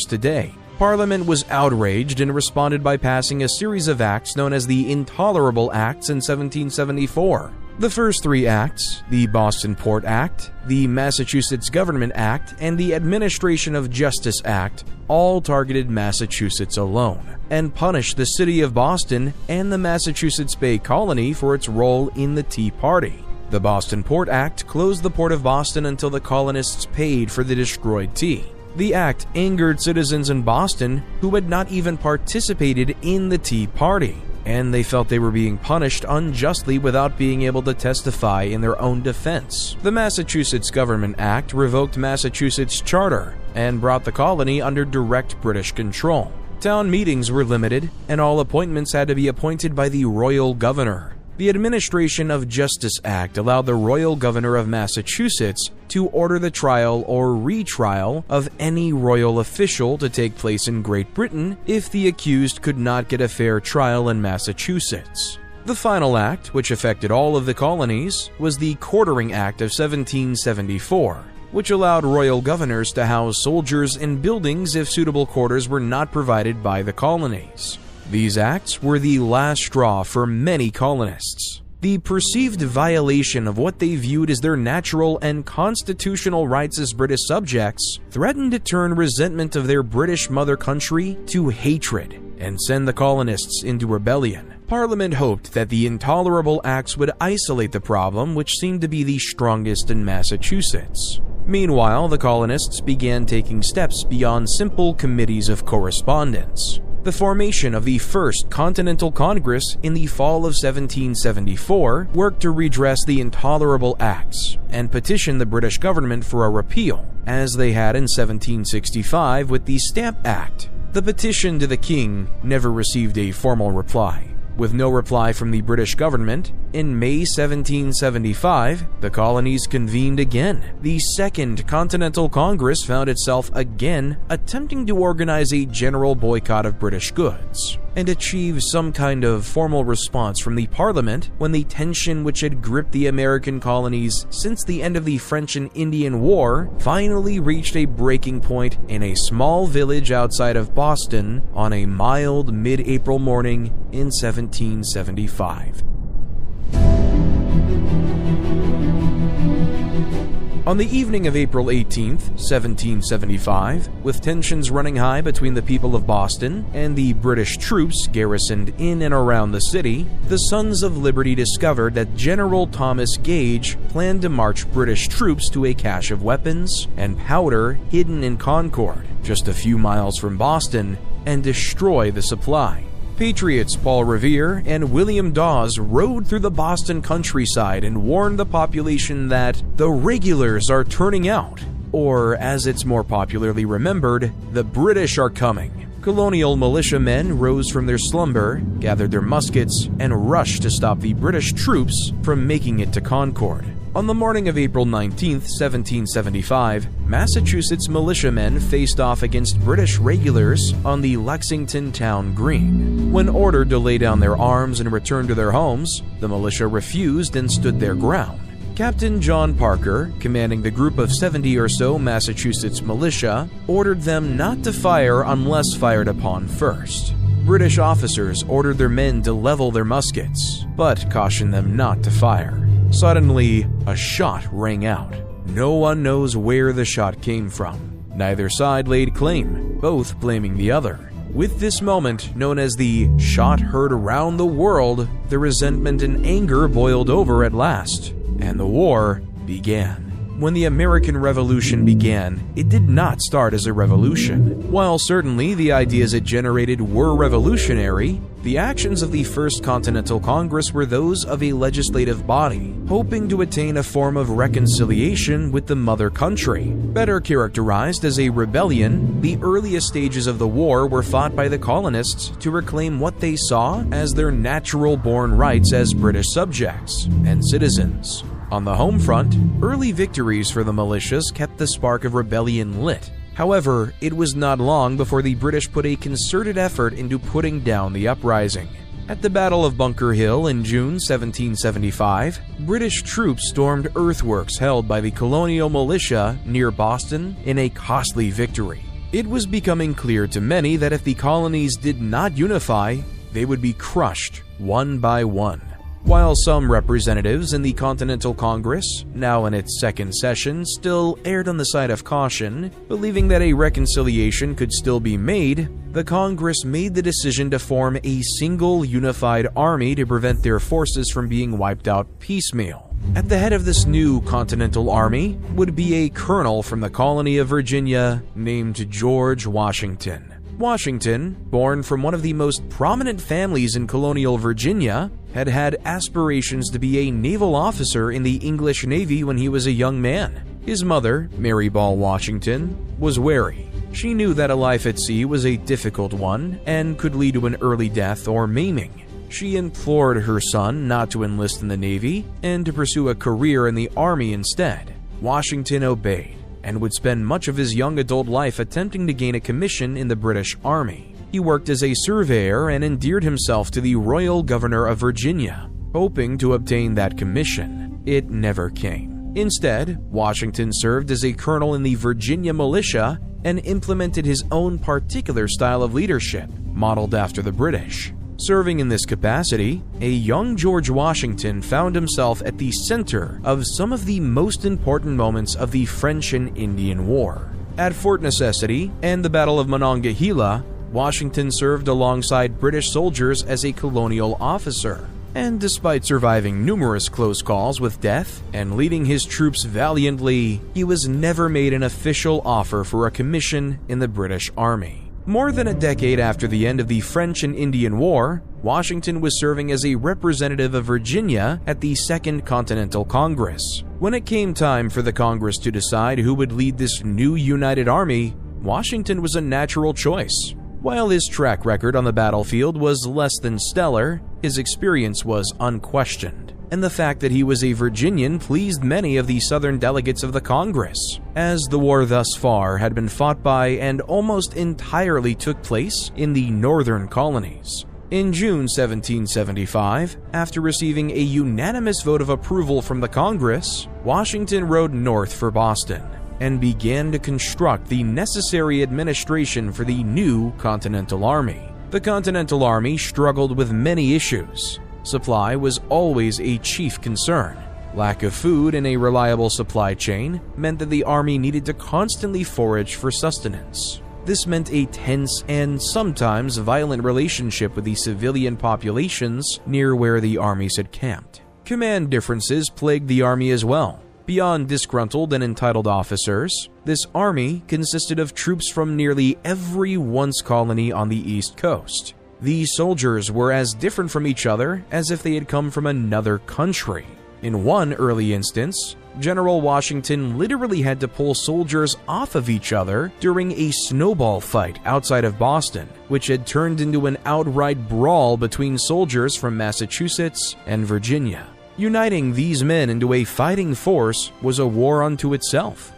today. Parliament was outraged and responded by passing a series of acts known as the Intolerable Acts in 1774. The first 3 acts, the Boston Port Act, the Massachusetts Government Act, and the Administration of Justice Act, all targeted Massachusetts alone, and punished the city of Boston and the Massachusetts Bay Colony for its role in the Tea Party. The Boston Port Act closed the port of Boston until the colonists paid for the destroyed tea. The act angered citizens in Boston who had not even participated in the Tea Party, and they felt they were being punished unjustly without being able to testify in their own defense. The Massachusetts Government Act revoked Massachusetts' charter and brought the colony under direct British control. Town meetings were limited, and all appointments had to be appointed by the royal governor. The Administration of Justice Act allowed the royal governor of Massachusetts to order the trial or retrial of any royal official to take place in Great Britain if the accused could not get a fair trial in Massachusetts. The final act, which affected all of the colonies, was the Quartering Act of 1774, which allowed royal governors to house soldiers in buildings if suitable quarters were not provided by the colonies. These acts were the last straw for many colonists. The perceived violation of what they viewed as their natural and constitutional rights as British subjects threatened to turn resentment of their British mother country to hatred and send the colonists into rebellion. Parliament hoped that the intolerable acts would isolate the problem, which seemed to be the strongest in Massachusetts. Meanwhile, the colonists began taking steps beyond simple committees of correspondence. The formation of the First Continental Congress in the fall of 1774 worked to redress the intolerable acts and petition the British government for a repeal, as they had in 1765 with the Stamp Act. The petition to the king never received a formal reply. With no reply from the British government, in May 1775, the colonies convened again. The Second Continental Congress found itself again attempting to organize a general boycott of British goods, and achieve some kind of formal response from the Parliament when the tension which had gripped the American colonies since the end of the French and Indian War finally reached a breaking point in a small village outside of Boston on a mild mid-April morning in 1775. On the evening of April 18, 1775, with tensions running high between the people of Boston and the British troops garrisoned in and around the city, the Sons of Liberty discovered that General Thomas Gage planned to march British troops to a cache of weapons and powder hidden in Concord, just a few miles from Boston, and destroy the supply. Patriots Paul Revere and William Dawes rode through the Boston countryside and warned the population that the regulars are turning out, or as it's more popularly remembered, the British are coming. Colonial militiamen rose from their slumber, gathered their muskets, and rushed to stop the British troops from making it to Concord. On the morning of April 19, 1775, Massachusetts militiamen faced off against British regulars on the Lexington Town Green. When ordered to lay down their arms and return to their homes, the militia refused and stood their ground. Captain John Parker, commanding the group of 70 or so Massachusetts militia, ordered them not to fire unless fired upon first. British officers ordered their men to level their muskets, but cautioned them not to fire. Suddenly, a shot rang out. No one knows where the shot came from. Neither side laid claim, both blaming the other. With this moment, known as the shot heard around the world, the resentment and anger boiled over at last, and the war began. When the American Revolution began, it did not start as a revolution. While certainly the ideas it generated were revolutionary, the actions of the First Continental Congress were those of a legislative body, hoping to attain a form of reconciliation with the mother country. Better characterized as a rebellion, the earliest stages of the war were fought by the colonists to reclaim what they saw as their natural-born rights as British subjects and citizens. On the home front, early victories for the militias kept the spark of rebellion lit. However, it was not long before the British put a concerted effort into putting down the uprising. At the Battle of Bunker Hill in June 1775, British troops stormed earthworks held by the colonial militia near Boston in a costly victory. It was becoming clear to many that if the colonies did not unify, they would be crushed one by one. While some representatives in the Continental Congress, now in its second session, still erred on the side of caution, believing that a reconciliation could still be made, the Congress made the decision to form a single unified army to prevent their forces from being wiped out piecemeal. At the head of this new Continental Army would be a colonel from the colony of Virginia named George Washington. Washington, born from one of the most prominent families in colonial Virginia, had had aspirations to be a naval officer in the English Navy when he was a young man. His mother, Mary Ball Washington, was wary. She knew that a life at sea was a difficult one and could lead to an early death or maiming. She implored her son not to enlist in the Navy and to pursue a career in the Army instead. Washington obeyed and would spend much of his young adult life attempting to gain a commission in the British Army. He worked as a surveyor and endeared himself to the royal governor of Virginia, hoping to obtain that commission. It never came. Instead, Washington served as a colonel in the Virginia militia and implemented his own particular style of leadership, modeled after the British. Serving in this capacity, a young George Washington found himself at the center of some of the most important moments of the French and Indian War. At Fort Necessity and the Battle of Monongahela, Washington served alongside British soldiers as a colonial officer. And despite surviving numerous close calls with death and leading his troops valiantly, he was never made an official offer for a commission in the British Army. More than a decade after the end of the French and Indian War, Washington was serving as a representative of Virginia at the Second Continental Congress. When it came time for the Congress to decide who would lead this new united army, Washington was a natural choice. While his track record on the battlefield was less than stellar, his experience was unquestioned. And the fact that he was a Virginian pleased many of the Southern delegates of the Congress, as the war thus far had been fought by and almost entirely took place in the Northern Colonies. In June 1775, after receiving a unanimous vote of approval from the Congress, Washington rode north for Boston and began to construct the necessary administration for the new Continental Army. The Continental Army struggled with many issues. Supply was always a chief concern. Lack of food and a reliable supply chain meant that the army needed to constantly forage for sustenance. This meant a tense and sometimes violent relationship with the civilian populations near where the armies had camped. Command differences plagued the army as well. Beyond disgruntled and entitled officers, this army consisted of troops from nearly every once colony on the East Coast. These soldiers were as different from each other as if they had come from another country. In one early instance, General Washington literally had to pull soldiers off of each other during a snowball fight outside of Boston, which had turned into an outright brawl between soldiers from Massachusetts and Virginia. Uniting these men into a fighting force was a war unto itself.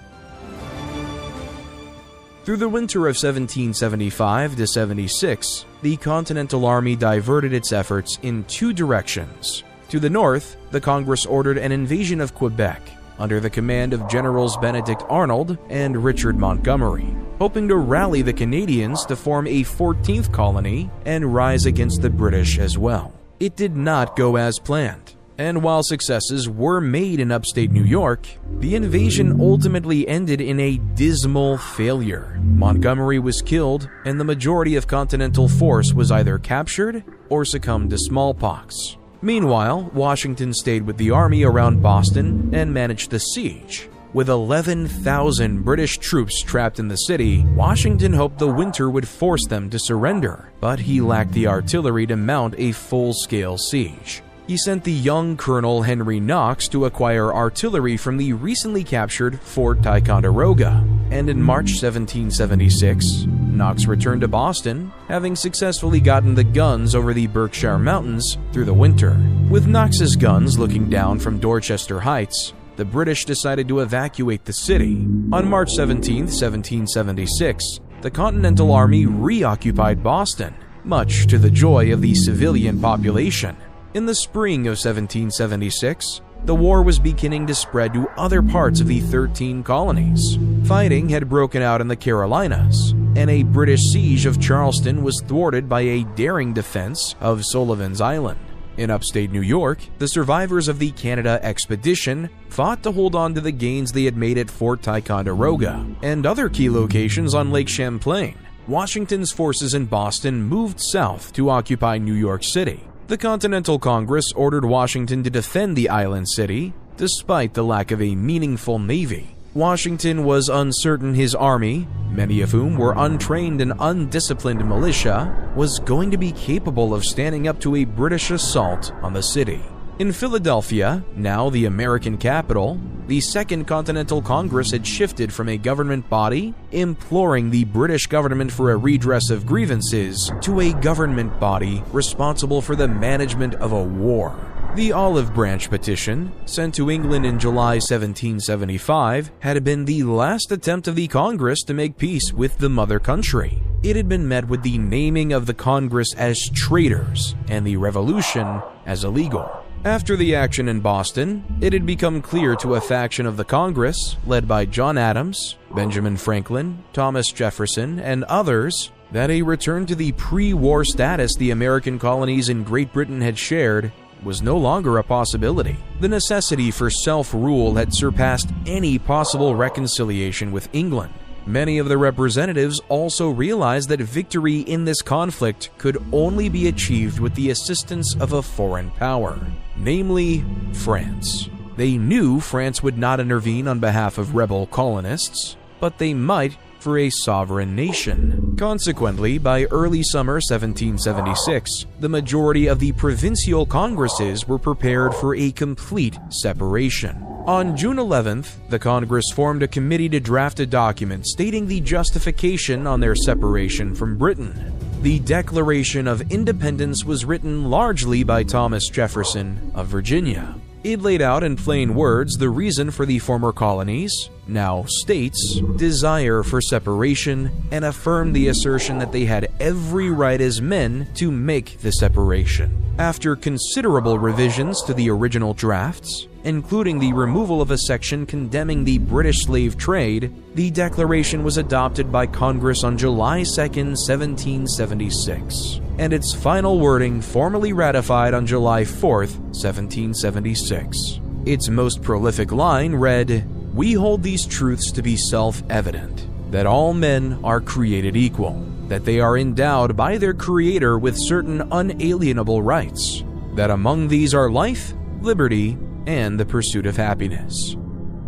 Through the winter of 1775 to 76, the Continental Army diverted its efforts in two directions. To the north, the Congress ordered an invasion of Quebec under the command of Generals Benedict Arnold and Richard Montgomery, hoping to rally the Canadians to form a 14th colony and rise against the British as well. It did not go as planned. And while successes were made in upstate New York, the invasion ultimately ended in a dismal failure. Montgomery was killed, and the majority of Continental force was either captured or succumbed to smallpox. Meanwhile, Washington stayed with the army around Boston and managed the siege. With 11,000 British troops trapped in the city, Washington hoped the winter would force them to surrender, but he lacked the artillery to mount a full-scale siege. He sent the young Colonel Henry Knox to acquire artillery from the recently captured Fort Ticonderoga, and in March 1776, Knox returned to Boston, having successfully gotten the guns over the Berkshire Mountains through the winter. With Knox's guns looking down from Dorchester Heights, the British decided to evacuate the city. On March 17, 1776, the Continental Army reoccupied Boston, much to the joy of the civilian population. In the spring of 1776, the war was beginning to spread to other parts of the 13 colonies. Fighting had broken out in the Carolinas, and a British siege of Charleston was thwarted by a daring defense of Sullivan's Island. In upstate New York, the survivors of the Canada expedition fought to hold on to the gains they had made at Fort Ticonderoga and other key locations on Lake Champlain. Washington's forces in Boston moved south to occupy New York City. The Continental Congress ordered Washington to defend the island city, despite the lack of a meaningful navy. Washington was uncertain his army, many of whom were untrained and undisciplined militia, was going to be capable of standing up to a British assault on the city. In Philadelphia, now the American capital, the Second Continental Congress had shifted from a government body imploring the British government for a redress of grievances to a government body responsible for the management of a war. The Olive Branch Petition, sent to England in July 1775, had been the last attempt of the Congress to make peace with the mother country. it had been met with the naming of the Congress as traitors and the revolution as illegal. After the action in Boston, it had become clear to a faction of the Congress, led by John Adams, Benjamin Franklin, Thomas Jefferson, and others, that a return to the pre-war status the American colonies in Great Britain had shared was no longer a possibility. The necessity for self-rule had surpassed any possible reconciliation with England. Many of the representatives also realized that victory in this conflict could only be achieved with the assistance of a foreign power, namely France. They knew France would not intervene on behalf of rebel colonists, but they might for a sovereign nation. Consequently, by early summer 1776, the majority of the provincial congresses were prepared for a complete separation. On June 11th, the Congress formed a committee to draft a document stating the justification on their separation from Britain. The Declaration of Independence was written largely by Thomas Jefferson of Virginia. It laid out in plain words the reason for the former colonies, now states, desire for separation, and affirmed the assertion that they had every right as men to make the separation. After considerable revisions to the original drafts, including the removal of a section condemning the British slave trade, the Declaration was adopted by Congress on July 2, 1776, and its final wording formally ratified on July 4, 1776. Its most prolific line read, "We hold these truths to be self-evident, that all men are created equal, that they are endowed by their Creator with certain unalienable rights, that among these are life, liberty, and the pursuit of happiness."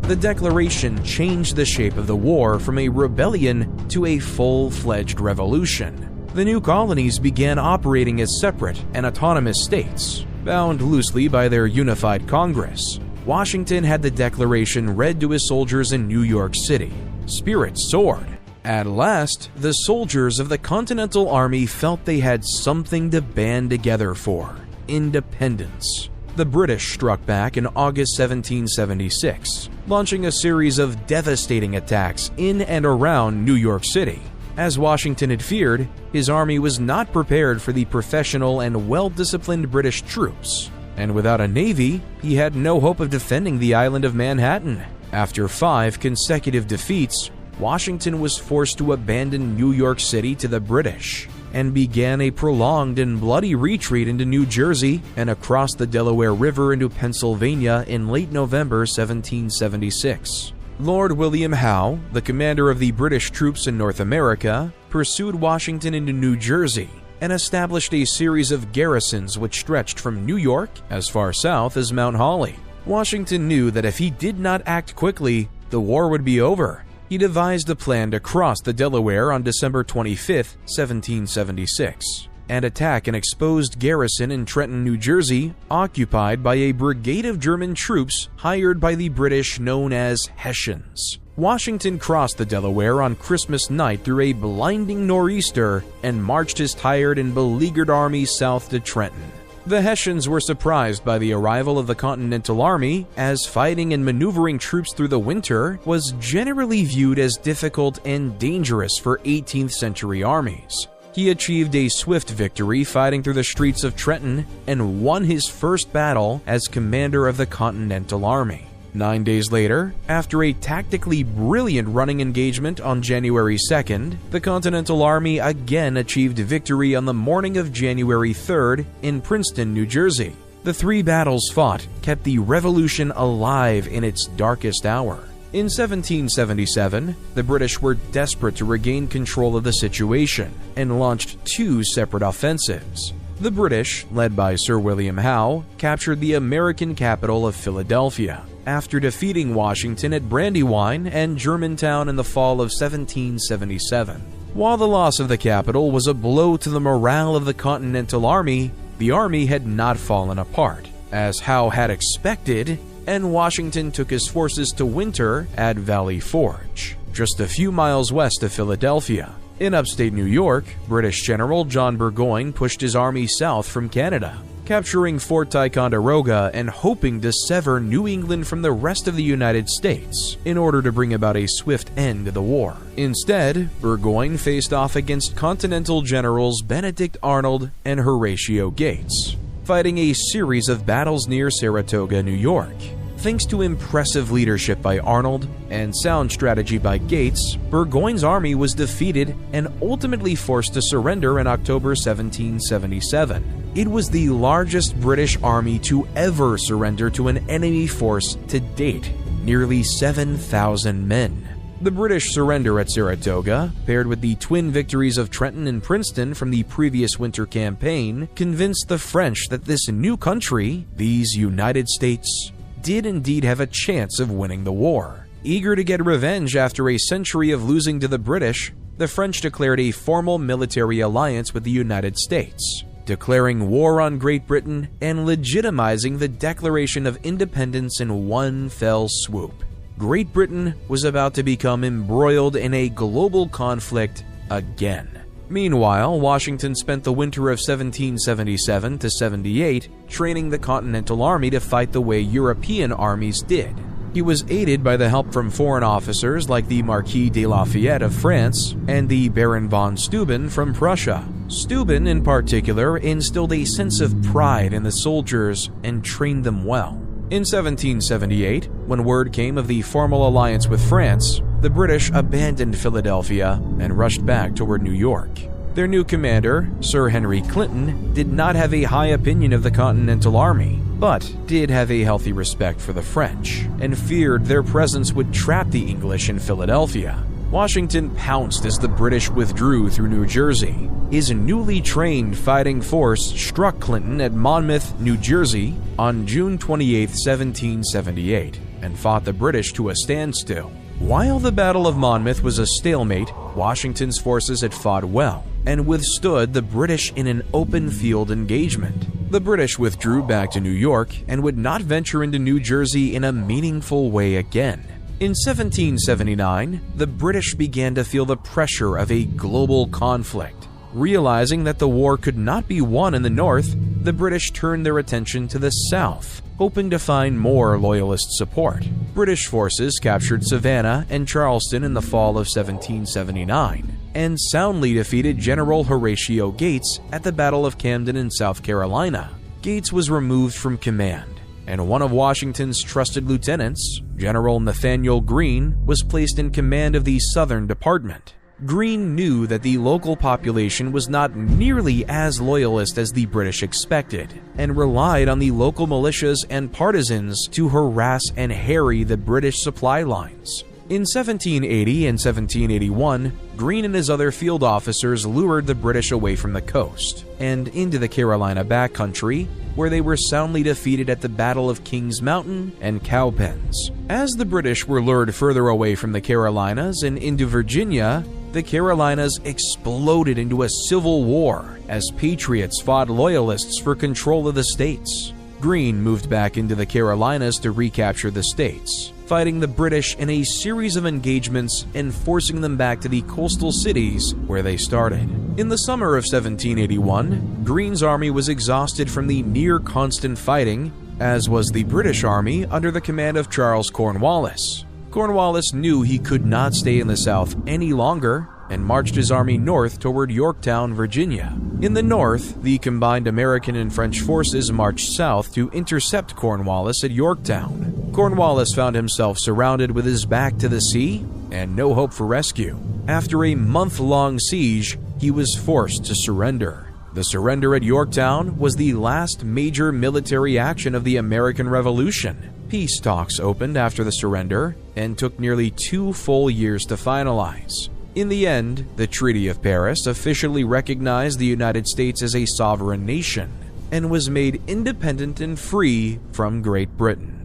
The Declaration changed the shape of the war from a rebellion to a full-fledged revolution. The new colonies began operating as separate and autonomous states, bound loosely by their unified Congress. Washington had the Declaration read to his soldiers in New York City. Spirits soared. At last, the soldiers of the Continental Army felt they had something to band together for: independence. The British struck back in August 1776, launching a series of devastating attacks in and around New York City. As Washington had feared, his army was not prepared for the professional and well-disciplined British troops, and without a navy, he had no hope of defending the island of Manhattan. After 5 consecutive defeats, Washington was forced to abandon New York City to the British and began a prolonged and bloody retreat into New Jersey and across the Delaware River into Pennsylvania in late November 1776. Lord William Howe, the commander of the British troops in North America, pursued Washington into New Jersey and established a series of garrisons which stretched from New York as far south as Mount Holly. Washington knew that if he did not act quickly, the war would be over. He devised a plan to cross the Delaware on December 25, 1776, and attack an exposed garrison in Trenton, New Jersey, occupied by a brigade of German troops hired by the British known as Hessians. Washington crossed the Delaware on Christmas night through a blinding nor'easter and marched his tired and beleaguered army south to Trenton. The Hessians were surprised by the arrival of the Continental Army, as fighting and maneuvering troops through the winter was generally viewed as difficult and dangerous for 18th century armies. He achieved a swift victory fighting through the streets of Trenton and won his first battle as commander of the Continental Army. 9 days later, after a tactically brilliant running engagement on January 2nd, the Continental Army again achieved victory on the morning of January 3rd in Princeton, New Jersey. The 3 battles fought kept the Revolution alive in its darkest hour. In 1777, the British were desperate to regain control of the situation and launched 2 separate offensives. The British, led by Sir William Howe, captured the American capital of Philadelphia after defeating Washington at Brandywine and Germantown in the fall of 1777. While the loss of the capital was a blow to the morale of the Continental Army, the army had not fallen apart, as Howe had expected, and Washington took his forces to winter at Valley Forge, just a few miles west of Philadelphia. In upstate New York, British General John Burgoyne pushed his army south from Canada, capturing Fort Ticonderoga and hoping to sever New England from the rest of the United States in order to bring about a swift end to the war. Instead, Burgoyne faced off against Continental Generals Benedict Arnold and Horatio Gates, fighting a series of battles near Saratoga, New York. Thanks to impressive leadership by Arnold and sound strategy by Gates, Burgoyne's army was defeated and ultimately forced to surrender in October 1777. It was the largest British army to ever surrender to an enemy force to date, nearly 7,000 men. The British surrender at Saratoga, paired with the twin victories of Trenton and Princeton from the previous winter campaign, convinced the French that this new country, these United States, did indeed have a chance of winning the war. Eager to get revenge after a century of losing to the British, the French declared a formal military alliance with the United States, declaring war on Great Britain and legitimizing the Declaration of Independence in one fell swoop. Great Britain was about to become embroiled in a global conflict again. Meanwhile, Washington spent the winter of 1777 to 78 training the Continental Army to fight the way European armies did. He was aided by the help from foreign officers like the Marquis de Lafayette of France and the Baron von Steuben from Prussia. Steuben, in particular, instilled a sense of pride in the soldiers and trained them well. In 1778, when word came of the formal alliance with France, the British abandoned Philadelphia and rushed back toward New York. Their new commander, Sir Henry Clinton, did not have a high opinion of the Continental Army, but did have a healthy respect for the French, and feared their presence would trap the English in Philadelphia. Washington pounced as the British withdrew through New Jersey. His newly trained fighting force struck Clinton at Monmouth, New Jersey on June 28, 1778, and fought the British to a standstill. While the Battle of Monmouth was a stalemate, Washington's forces had fought well and withstood the British in an open field engagement. The British withdrew back to New York and would not venture into New Jersey in a meaningful way again. In 1779, the British began to feel the pressure of a global conflict. Realizing that the war could not be won in the North, the British turned their attention to the South, hoping to find more Loyalist support. British forces captured Savannah and Charleston in the fall of 1779, and soundly defeated General Horatio Gates at the Battle of Camden in South Carolina. Gates was removed from command, and one of Washington's trusted lieutenants, General Nathaniel Greene, was placed in command of the Southern Department. Greene knew that the local population was not nearly as loyalist as the British expected, and relied on the local militias and partisans to harass and harry the British supply lines. In 1780 and 1781, Greene and his other field officers lured the British away from the coast and into the Carolina backcountry, where they were soundly defeated at the Battle of Kings Mountain and Cowpens. As the British were lured further away from the Carolinas and into Virginia, the Carolinas exploded into a civil war as patriots fought loyalists for control of the states. Greene moved back into the Carolinas to recapture the states, fighting the British in a series of engagements and forcing them back to the coastal cities where they started. In the summer of 1781, Greene's army was exhausted from the near-constant fighting, as was the British army under the command of Charles Cornwallis. Cornwallis knew he could not stay in the South any longer and marched his army north toward Yorktown, Virginia. In the north, the combined American and French forces marched south to intercept Cornwallis at Yorktown. Cornwallis found himself surrounded with his back to the sea and no hope for rescue. After a month-long siege, he was forced to surrender. The surrender at Yorktown was the last major military action of the American Revolution. Peace talks opened after the surrender and took nearly 2 full years to finalize. In the end, the Treaty of Paris officially recognized the United States as a sovereign nation and was made independent and free from Great Britain.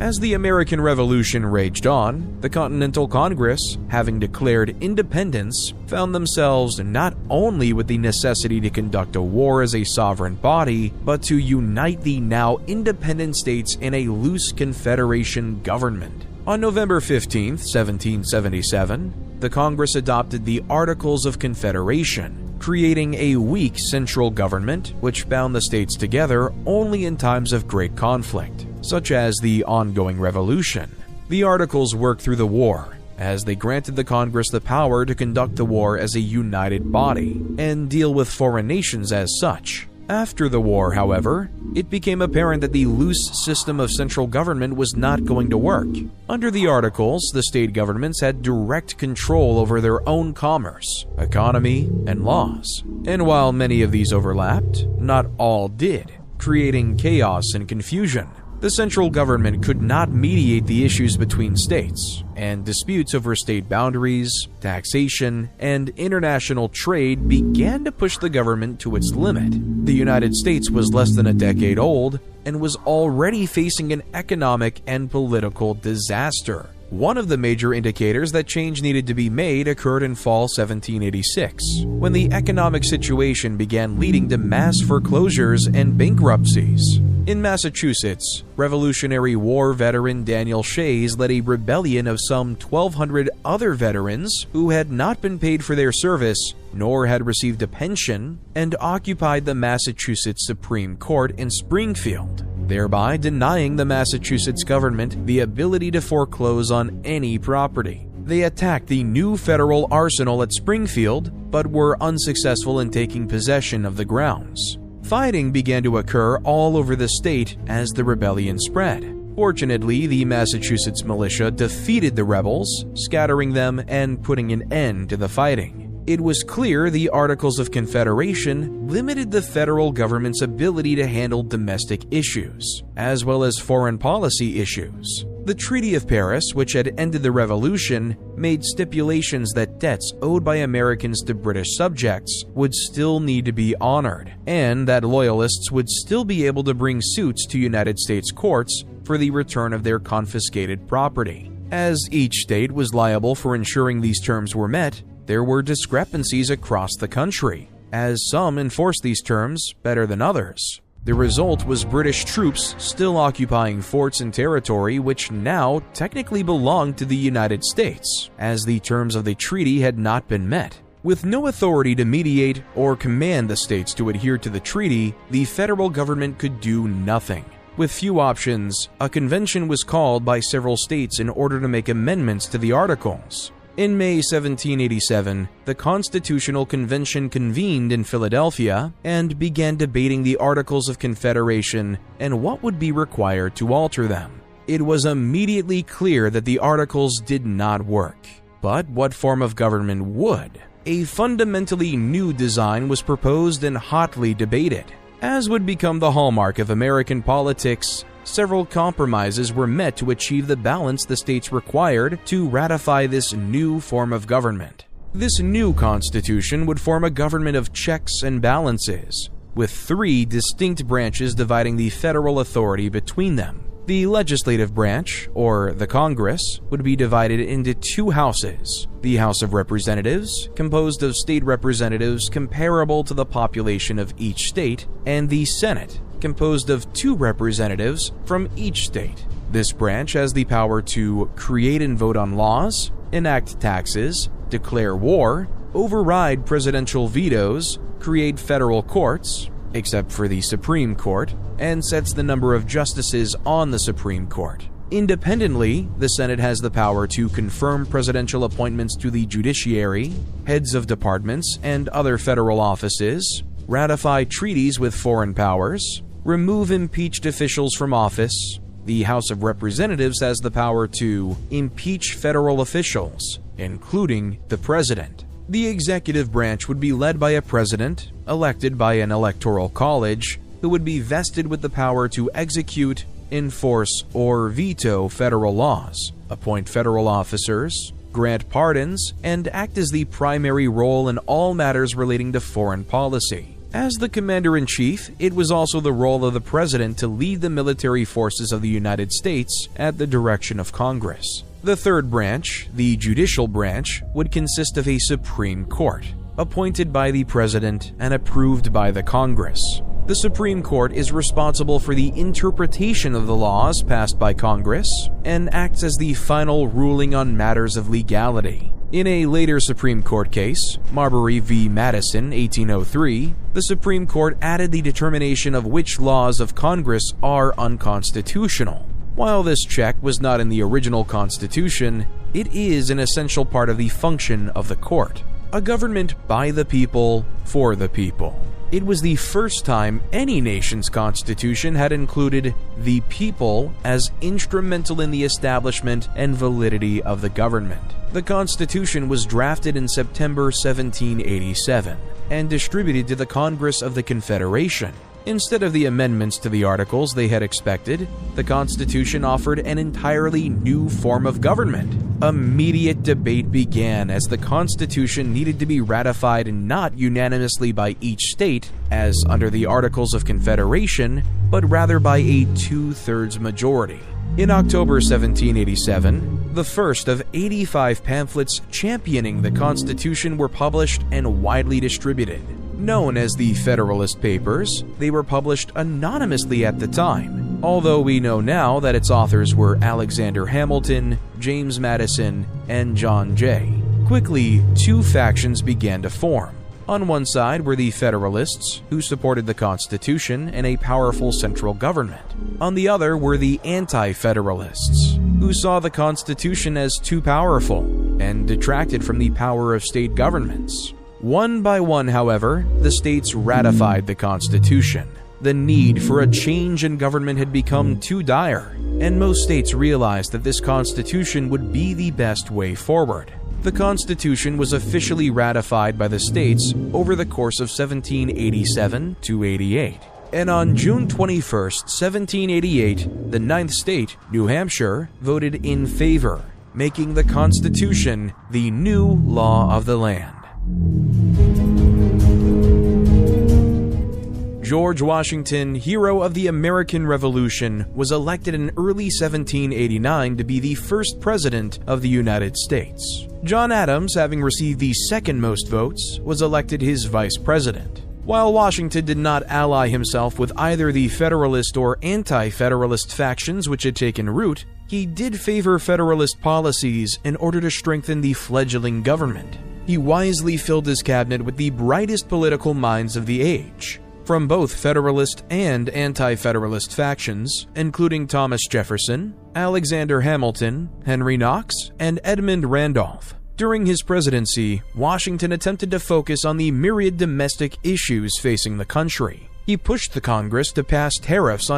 As the American Revolution raged on, the Continental Congress, having declared independence, found themselves not only with the necessity to conduct a war as a sovereign body, but to unite the now independent states in a loose confederation government. On November 15, 1777, the Congress adopted the Articles of Confederation, creating a weak central government which bound the states together only in times of great conflict, such as the ongoing revolution. The Articles worked through the war, as they granted the Congress the power to conduct the war as a united body and deal with foreign nations as such. After the war, however, it became apparent that the loose system of central government was not going to work. Under the Articles, the state governments had direct control over their own commerce, economy, and laws. And while many of these overlapped, not all did, creating chaos and confusion. The central government could not mediate the issues between states, and disputes over state boundaries, taxation, and international trade began to push the government to its limit. The United States was less than a decade old and was already facing an economic and political disaster. One of the major indicators that change needed to be made occurred in fall 1786, when the economic situation began leading to mass foreclosures and bankruptcies. In Massachusetts, Revolutionary War veteran Daniel Shays led a rebellion of some 1,200 other veterans who had not been paid for their service nor had received a pension, and occupied the Massachusetts Supreme Court in Springfield, thereby denying the Massachusetts government the ability to foreclose on any property. They attacked the new federal arsenal at Springfield, but were unsuccessful in taking possession of the grounds. Fighting began to occur all over the state as the rebellion spread. Fortunately, the Massachusetts militia defeated the rebels, scattering them and putting an end to the fighting. It was clear the Articles of Confederation limited the federal government's ability to handle domestic issues, as well as foreign policy issues. The Treaty of Paris, which had ended the revolution, made stipulations that debts owed by Americans to British subjects would still need to be honored, and that loyalists would still be able to bring suits to United States courts for the return of their confiscated property. As each state was liable for ensuring these terms were met, there were discrepancies across the country, as some enforced these terms better than others. The result was British troops still occupying forts and territory which now technically belonged to the United States, as the terms of the treaty had not been met. With no authority to mediate or command the states to adhere to the treaty, the federal government could do nothing. With few options, a convention was called by several states in order to make amendments to the Articles. In May 1787, the Constitutional Convention convened in Philadelphia and began debating the Articles of Confederation and what would be required to alter them. It was immediately clear that the Articles did not work. But what form of government would? A fundamentally new design was proposed and hotly debated. As would become the hallmark of American politics, several compromises were met to achieve the balance the states required to ratify this new form of government. This new constitution would form a government of checks and balances, with three distinct branches dividing the federal authority between them. The legislative branch, or the Congress, would be divided into two houses: the House of Representatives, composed of state representatives comparable to the population of each state, and the Senate, composed of two representatives from each state. This branch has the power to create and vote on laws, enact taxes, declare war, override presidential vetoes, create federal courts, except for the Supreme Court, and sets the number of justices on the Supreme Court. Independently, the Senate has the power to confirm presidential appointments to the judiciary, heads of departments and other federal offices, ratify treaties with foreign powers, remove impeached officials from office. The House of Representatives has the power to impeach federal officials, including the president. The executive branch would be led by a president, elected by an electoral college, who would be vested with the power to execute, enforce, or veto federal laws, appoint federal officers, grant pardons, and act as the primary role in all matters relating to foreign policy. As the commander-in-chief, it was also the role of the president to lead the military forces of the United States at the direction of Congress. The third branch, the judicial branch, would consist of a Supreme Court, appointed by the president and approved by the Congress. The Supreme Court is responsible for the interpretation of the laws passed by Congress and acts as the final ruling on matters of legality. In a later Supreme Court case, Marbury v. Madison, 1803, the Supreme Court added the determination of which laws of Congress are unconstitutional. While this check was not in the original Constitution, it is an essential part of the function of the court. A government by the people, for the people. It was the first time any nation's constitution had included the people as instrumental in the establishment and validity of the government. The Constitution was drafted in September 1787 and distributed to the Congress of the Confederation. Instead of the amendments to the articles they had expected, the Constitution offered an entirely new form of government. Immediate debate began as the Constitution needed to be ratified not unanimously by each state, as under the Articles of Confederation, but rather by a 2/3 majority. In October 1787, the first of 85 pamphlets championing the Constitution were published and widely distributed. Known as the Federalist Papers, they were published anonymously at the time, although we know now that its authors were Alexander Hamilton, James Madison, and John Jay. Quickly, two factions began to form. On one side were the Federalists, who supported the Constitution and a powerful central government. On the other were the Anti-Federalists, who saw the Constitution as too powerful and detracted from the power of state governments. One by one, however, the states ratified the Constitution. The need for a change in government had become too dire, and most states realized that this Constitution would be the best way forward. The Constitution was officially ratified by the states over the course of 1787 to 88. And on June 21st, 1788, the 9th state, New Hampshire, voted in favor, making the Constitution the new law of the land. George Washington, hero of the American Revolution, was elected in early 1789 to be the first president of the United States. John Adams, having received the second most votes, was elected his vice president. While Washington did not ally himself with either the Federalist or Anti-Federalist factions which had taken root, he did favor Federalist policies in order to strengthen the fledgling government. He wisely filled his cabinet with the brightest political minds of the age, from both Federalist and Anti-Federalist factions, including Thomas Jefferson, Alexander Hamilton, Henry Knox, and Edmund Randolph. During his presidency, Washington attempted to focus on the myriad domestic issues facing the country. He pushed the Congress to pass tariffs on